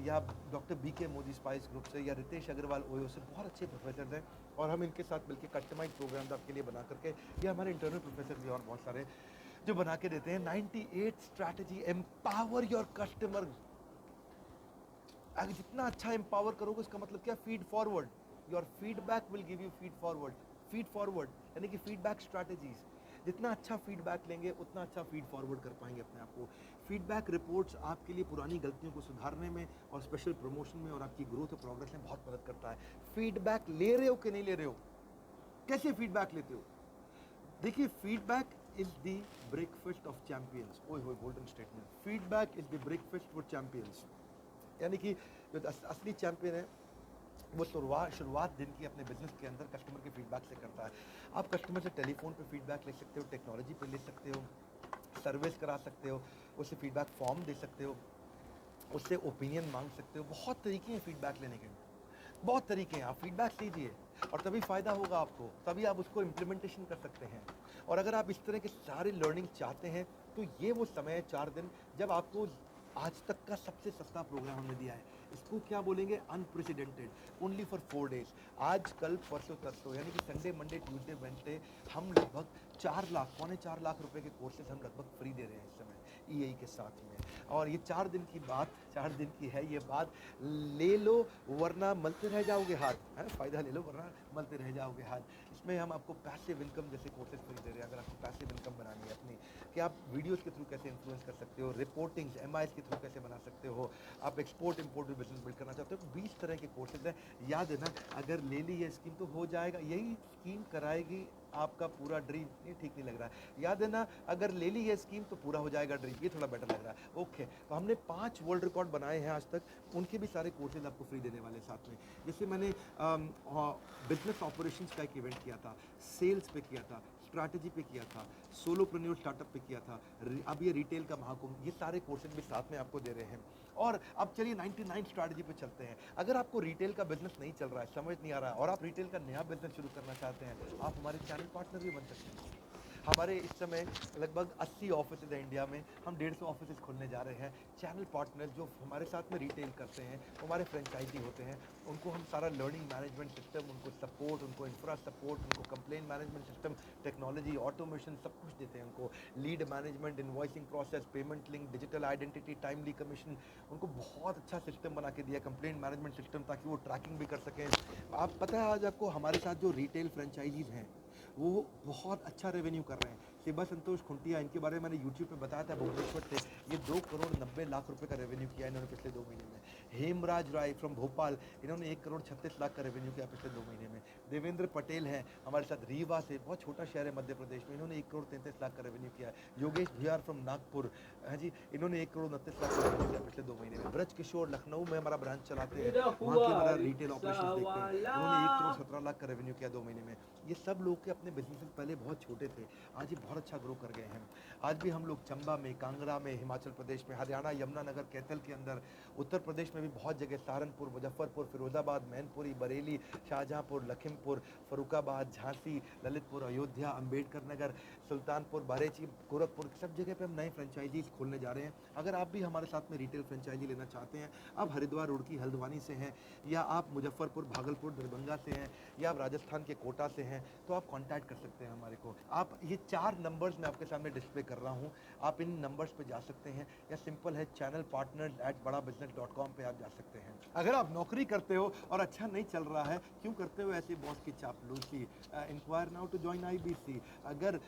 या doctor BK Modi spice group से, या रितेश अग्रवाल ओयो से, बहुत अच्छे प्रोफेसर हैं। और हम इनके साथ मिलकर कस्टमाइज प्रोग्राम आपके लिए बना करके, या हमारे इंटरनल प्रोफेसर भी और बहुत सारे जो बना के देते हैं। 98 स्ट्रैटेजी, एम्पावर योर कस्टमर। अगर जितना अच्छा एम्पावर करोगे उसका मतलब क्या, feed forward, your feedback will give you feed forward. Feed forward यानी कि फीडबैक स्ट्रैटेजीज, जितना अच्छा फीडबैक लेंगे उतना अच्छा फीड फॉरवर्ड कर पाएंगे अपने आप को। फीडबैक रिपोर्ट्स आपके लिए पुरानी गलतियों को सुधारने में और स्पेशल प्रमोशन में और आपकी ग्रोथ और प्रोग्रेस में बहुत मदद करता है। फीडबैक ले रहे हो कि नहीं ले रहे हो, कैसे फीडबैक लेते हो? देखिए, feedback is the breakfast of champions. ओए होए, golden statement. Feedback is the breakfast for champions, यानी कि जो असली चैंपियन है वो शुरुआत दिन की अपने बिजनेस के अंदर कस्टमर के फीडबैक से करता है। आप कस्टमर से टेलीफोन पे फीडबैक ले सकते हो, टेक्नोलॉजी पे ले सकते हो, सर्विस करा सकते हो, उससे फीडबैक फॉर्म दे सकते हो, उससे ओपिनियन मांग सकते हो। बहुत तरीके हैं फीडबैक लेने के, बहुत तरीके हैं। आप फीडबैक लीजिए और तभी फ़ायदा होगा आपको, तभी आप उसको इम्प्लीमेंटेशन कर सकते हैं। और अगर आप इस तरह के सारे लर्निंग चाहते हैं तो ये वो समय है 4 दिन जब आपको आज तक का सबसे सस्ता प्रोग्राम हमने दिया है। इसको क्या बोलेंगे, अनप्रेसिडेंटेड, ओनली फॉर 4 डेज। आज कल परसों तरसों यानी कि संडे मंडे ट्यूसडे वेडनेसडे हम लगभग 4 लाख, 4.25 लाख रुपए के कोर्सेज हम लगभग फ्री दे रहे हैं इस समय EI के साथ में। और ये 4 दिन की बात, 4 दिन की है ये बात, ले लो वरना मलते रह जाओगे हाथ, है, फ़ायदा ले लो वरना मलते रह जाओगे हाथ। इसमें हम आपको पैसिव इनकम जैसे कोर्सेज फ्री दे रहे हैं। अगर आपको पैसिव इनकम बनानी है अपनी, कि आप वीडियोस के थ्रू कैसे इन्फ्लुएंस कर सकते हो, रिपोर्टिंग्स MIS के थ्रू कैसे बना सकते हो, आप एक्सपोर्ट इंपोर्ट भी बिजनेस बिल्ड करना चाहते हो, 20 तरह के कोर्सेज हैं। याद है ना, अगर ले ली ये स्कीम तो हो जाएगा, यही स्कीम कराएगी आपका पूरा ड्रीम। नहीं, ठीक नहीं लग रहा है, याद है ना, अगर ले ली ये स्कीम तो पूरा हो जाएगा ड्रीम। ये थोड़ा बेटर लग रहा है, ओके। तो हमने 5 वर्ल्ड रिकॉर्ड बनाए हैं आज तक, उनके भी सारे कोर्सेज आपको फ्री देने वाले साथ में। जैसे मैंने बिजनेस ऑपरेशंस का एक इवेंट किया था, सेल्स पे किया था, स्ट्रैटेजी पे किया था, सोलोप्रेन्योर स्टार्टअप पे किया था, अब ये रिटेल का महाकुंभ, ये सारे कोर्सेज भी साथ में आपको दे रहे हैं। और अब चलिए 99 स्ट्रैटेजी पे चलते हैं। अगर आपको रिटेल का बिजनेस नहीं चल रहा है, समझ नहीं आ रहा है, और आप रिटेल का नया बिजनेस शुरू करना चाहते हैं, आप हमारे चैनल पार्टनर भी बन सकते हैं। हमारे इस समय लगभग 80 ऑफिस है इंडिया में, हम 150 ऑफिस खोलने जा रहे हैं। चैनल पार्टनर जो हमारे साथ में रिटेल करते हैं, हमारे फ्रेंचाइजी होते हैं, उनको हम सारा लर्निंग मैनेजमेंट सिस्टम, उनको सपोर्ट, उनको इंफ्रा सपोर्ट, उनको complain management system, technology, automation, सब कुछ देते हैं। उनको lead management, invoicing process, payment link, digital identity, timely commission, उनको बहुत अच्छा सिस्टम बना के दिया, कंप्लेन मैनेजमेंट सिस्टम, ताकि वो ट्रैकिंग भी कर सकें। आप पता है आज आपको हमारे साथ जो रिटेल फ्रेंचाइजीज हैं वो बहुत अच्छा रेवेन्यू कर रहे हैं। शिवा संतोष खुंटिया, इनके बारे में मैंने यूट्यूब पे बताया था, भुवनेश्वर थे। ये 2,90,00,000 रुपए का रेवेन्यू किया इन्होंने पिछले 2 महीने में। हेमराज राय फ्रॉम भोपाल, इन्होंने 1,36,00,000 का रेवेन्यू किया पिछले 2 महीने में। देवेंद्र पटेल हैं हमारे साथ रीवा से, बहुत छोटा शहर है मध्य प्रदेश में, इन्होंने 1,33,00,000 का रेवेन्यू किया है। योगेश भुयार फ्रॉम नागपुर, हाँ जी, इन्होंने 1,29,00,000 का रेवेन्यू किया पिछले 2 महीने में। ब्रज किशोर लखनऊ में हमारा ब्रांच चलाते हैं, वहाँ के हमारा रिटेल ऑपरेशन देखते हैं, उन्होंने 1,17,00,000 का रेवेन्यू किया 2 महीने में। ये सब लोग के अपने बिजनेस पहले बहुत छोटे थे, आज ये बहुत अच्छा ग्रो कर गए हैं। आज भी हम लोग चंबा में, कांगड़ा में, हिमाचल प्रदेश में, हरियाणा यमुनानगर कैथल के अंदर, उत्तर प्रदेश में भी बहुत जगह, सहारनपुर, मुजफ्फरपुर, फिरोजाबाद, मैनपुरी, बरेली, शाहजहाँपुर, लखीमपुर, फरुखाबाद, झांसी, ललितपुर, अयोध्या, अम्बेडकर नगर, सुल्तानपुर, बरेली, गोरखपुर, सब जगह पे हम नए फ्रेंचाइजीज खोलने जा रहे हैं। अगर आप भी हमारे साथ में रिटेल फ्रेंचाइजी लेना चाहते हैं, आप हरिद्वार, रुड़की, हल्द्वानी से हैं, या आप मुजफ्फरपुर, भागलपुर, दरभंगा से हैं, या आप राजस्थान के कोटा से हैं, तो आप कांटेक्ट कर सकते हैं हमारे को। आप ये 4 नंबर्स मैं आपके सामने डिस्प्ले कर रहा हूँ, आप इन नंबर्स पे जा सकते हैं, या सिंपल है channelpartners@badabusiness.com पे आप जा सकते हैं। अगर आप नौकरी करते हो और अच्छा नहीं चल रहा है, क्यों करते हो ऐसी बॉस की चापलूसी? Inquire now to join IBC। अगर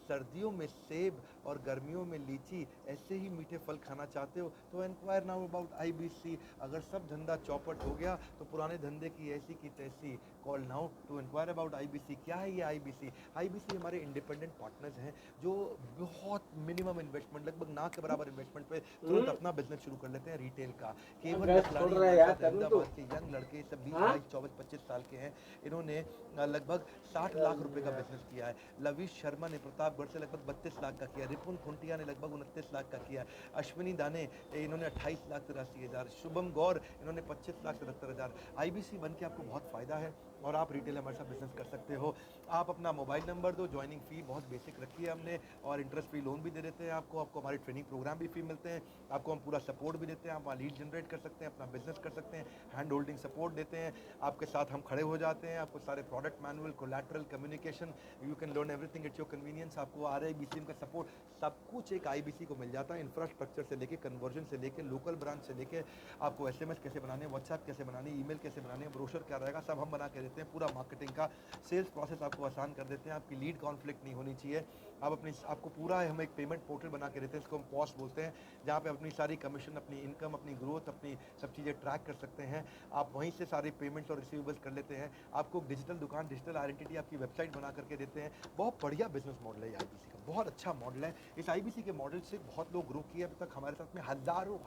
सर्दियों में सेब और गर्मियों में लीची, ऐसे ही मीठे फल खाना चाहते हो, तो इंक्वायर नाउ अबाउट IBC। अगर सब धंधा चौपट हो गया तो पुराने धंधे की ऐसी की तैसी, call now to inquire about IBC। क्या है ये IBC? IBC हमारे इंडिपेंडेंट पार्टनर्स हैं जो बहुत मिनिमम इन्वेस्टमेंट, लगभग ना के बराबर इन्वेस्टमेंट पे तुरंत अपना बिजनेस शुरू कर लेते हैं रिटेल का। केवल अहमदाबाद के यंग लड़के, सब 20, 22, 24, 25 साल के हैं। इन्होंने लगभग 60 लाख रुपए का बिजनेस किया है। लवीश शर्मा ने प्रतापगढ़ से लगभग 32 लाख का किया। रिपुन खुंटिया ने लगभग 29 लाख का किया। अश्विनी दाने, इन्होंने 28,83,000। शुभम गौर, इन्होंने 25,77,000। IBC बन के आपको बहुत फ़ायदा है और आप रिटेल हमारे साथ बिजनेस कर सकते हो। आप अपना मोबाइल नंबर दो, ज्वाइनिंग फ़ी बहुत बेसिक रखी है हमने, और इंटरेस्ट फ्री लोन भी दे देते हैं आपको हमारे ट्रेनिंग प्रोग्राम भी फ्री मिलते हैं, आपको हम पूरा सपोर्ट भी देते हैं, आप वहाँ लीड जनरेट कर सकते हैं, अपना बिजनेस कर सकते हैं, हैंड होल्डिंग सपोर्ट देते हैं, आपके साथ हम खड़े हो जाते हैं, आपको सारे product manual, collateral, communication, you can learn everything at your convenience. आपको RIBC का सपोर्ट, सब कुछ एक IBC को मिल जाता है, इंफ्रास्ट्रक्चर से लेके, कन्वर्जन से लेके, लोकल ब्रांच से लेके, आपको SMS कैसे बनाने, व्हाट्सएप कैसे बनाने, ईमेल कैसे बनाने, ब्रोशर क्या रहेगा, सब हम बना के देते हैं। पूरा मार्केटिंग का सेल्स प्रोसेस आपको आसान कर देते हैं, आपकी लीड कॉन्फ्लिक्ट नहीं होनी चाहिए। आपको पूरा हम एक पेमेंट पोर्टल बना के देते हैं, इसको हम पॉस बोलते हैं, जहाँ पे अपनी सारी कमीशन, अपनी इनकम, अपनी ग्रोथ, अपनी सब चीज़ें ट्रैक कर सकते हैं। आप वहीं से सारी पेमेंट्स और रिसीवेबल्स कर लेते हैं। आपको डिजिटल दुकान, डिजिटल आइडेंटिटी, आपकी वेबसाइट बना करके देते हैं। बहुत बढ़िया बिजनेस मॉडल है IBC का, बहुत अच्छा मॉडल है। इस IBC के मॉडल से बहुत लोग ग्रो किए अभी तक। हमारे साथ में हज़ारों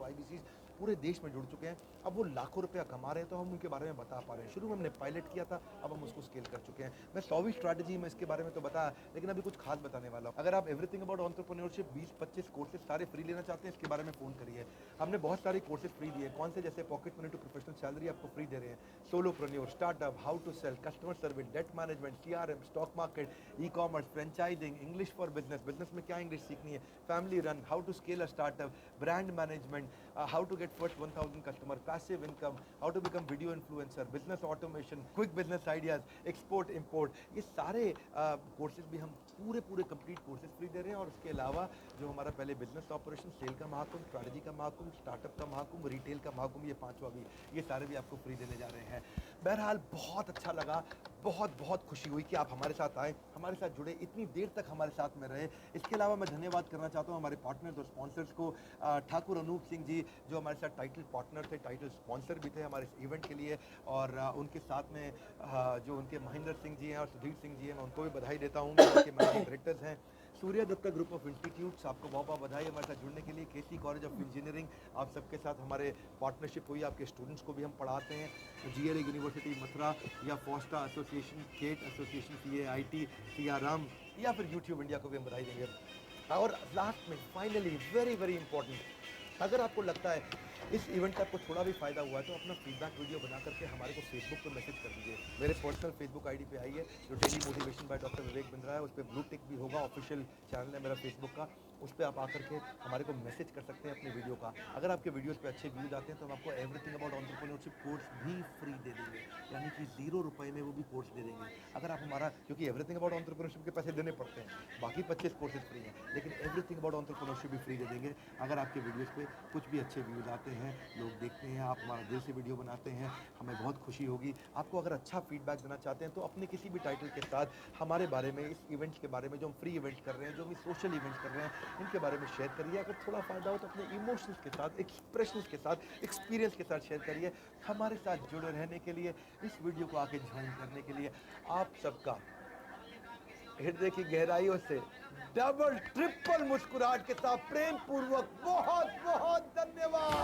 IBC पूरे देश में जुड़ चुके हैं। अब वो लाखों रुपया कमा रहे हैं, तो हम उनके बारे में बता पा रहे हैं। शुरू में हमने पायलट किया था, अब हम उसको स्केल कर चुके हैं। मैं 100वीं स्ट्रैटेजी में इसके बारे में तो बताया, लेकिन अभी कुछ खास बताने वाला हूँ। अगर आप एवरीथिंग अबाउट एंटरप्रेन्योरशिप 20-25 कोर्सेज सारे फ्री लेना चाहते हैं, इसके बारे में फ़ोन करिए। हमने बहुत सारे कोर्सेज फ्री दिए। कौन से? जैसे pocket money to professional salary आपको फ्री दे रहे हैं, solopreneur, startup, how to sell, customer service, debt management, CRM, stock market, ecommerce, franchising, English for business, business में क्या इंग्लिश सीखनी है, family run, how to scale a startup, brand management, how to get first 1000 customer, passive income, how to become video influencer, business automation, quick business ideas, export import, ये सारे कोर्सेज भी हम पूरे कंप्लीट कोर्सेज फ्री दे रहे हैं। और उसके अलावा जो हमारा पहले बिजनेस ऑपरेशन, सेल का महाकुंभ, स्ट्रैटेजी का महाकुंभ, स्टार्टअप का महाकुंभ, रिटेल का महाकुंभ, ये 5वां भी, ये सारे भी आपको फ्री देने जा रहे हैं। बहरहाल बहुत अच्छा लगा, बहुत खुशी हुई कि आप हमारे साथ आए, हमारे साथ जुड़े, इतनी देर तक हमारे साथ में रहे। इसके अलावा मैं धन्यवाद करना चाहता हूँ हमारे पार्टनर्स और स्पॉन्सर्स को। ठाकुर अनूप सिंह जी जो हमारे साथ टाइटल पार्टनर थे, टाइटल स्पॉन्सर भी थे हमारे इस इवेंट के लिए, और उनके साथ में जो उनके महेंद्र सिंह जी हैं और सुधीर सिंह जी हैं, मैं उनको भी बधाई देता हूँ, उनके मैनेजिंग डायरेक्टर्स हैं। सूर्य दत्ता ग्रुप ऑफ इंस्टीट्यूट्स, आपको बहुत बधाई हमारे साथ जुड़ने के लिए। KC कॉलेज ऑफ इंजीनियरिंग, आप सबके साथ हमारे पार्टनरशिप हुई, आपके स्टूडेंट्स को भी हम पढ़ाते हैं। GLA यूनिवर्सिटी मथुरा, या FOSTA association, CAIT association, CAIT, Siyaram, या फिर YouTube इंडिया को भी हम बधाई देंगे। और लास्ट में फाइनली वेरी इंपॉर्टेंट, अगर आपको लगता है इस इवेंट का आपको थोड़ा भी फ़ायदा हुआ है, तो अपना फीडबैक वीडियो बना करके हमारे को फेसबुक पर मैसेज कर दीजिए। मेरे पर्सनल फेसबुक ID पे आइए, जो daily motivation by doctor Vivek Bindra है, उस पर ब्लू टिक भी होगा, ऑफिशियल चैनल है मेरा फेसबुक का। उस पर आप आकर के हमारे को मैसेज कर सकते हैं अपने वीडियो का। अगर आपके वीडियोस पे अच्छे व्यूज आते हैं तो हम आपको एवरीथिंग अबाउट एंटरप्रेन्योरशिप कोर्स भी फ्री दे देंगे, यानी कि 0 रुपए में वो भी कोर्स दे देंगे। अगर आप हमारा, क्योंकि एवरीथिंग अबाउट एंटरप्रेन्योरशिप के पैसे देने पड़ते हैं, बाकी 25 कोर्सेज फ्री हैं, लेकिन एवरीथिंग अबाउट एंटरप्रेन्योरशिप भी फ्री दे देंगे अगर आपके वीडियोस पे कुछ भी अच्छे व्यूज आते हैं, लोग देखते हैं, आप हमारा दिल से वीडियो बनाते हैं, हमें बहुत खुशी होगी। आपको अगर अच्छा फीडबैक देना चाहते हैं तो अपने किसी भी टाइटल के साथ हमारे बारे में, इस इवेंट्स के बारे में, जो हम फ्री इवेंट्स कर रहे हैं, जो हम सोशल इवेंट्स कर रहे हैं, इनके बारे में शेयर करिए। अगर थोड़ा फ़ायदा हो तो अपने इमोशंस के साथ, एक्सप्रेशंस के साथ, एक्सपीरियंस के साथ शेयर करिए। हमारे साथ जुड़े रहने के लिए, इस वीडियो को आके ज्वाइन करने के लिए आप सबका हृदय की गहराइयों से डबल ट्रिपल मुस्कुराहट के साथ प्रेम पूर्वक बहुत बहुत धन्यवाद।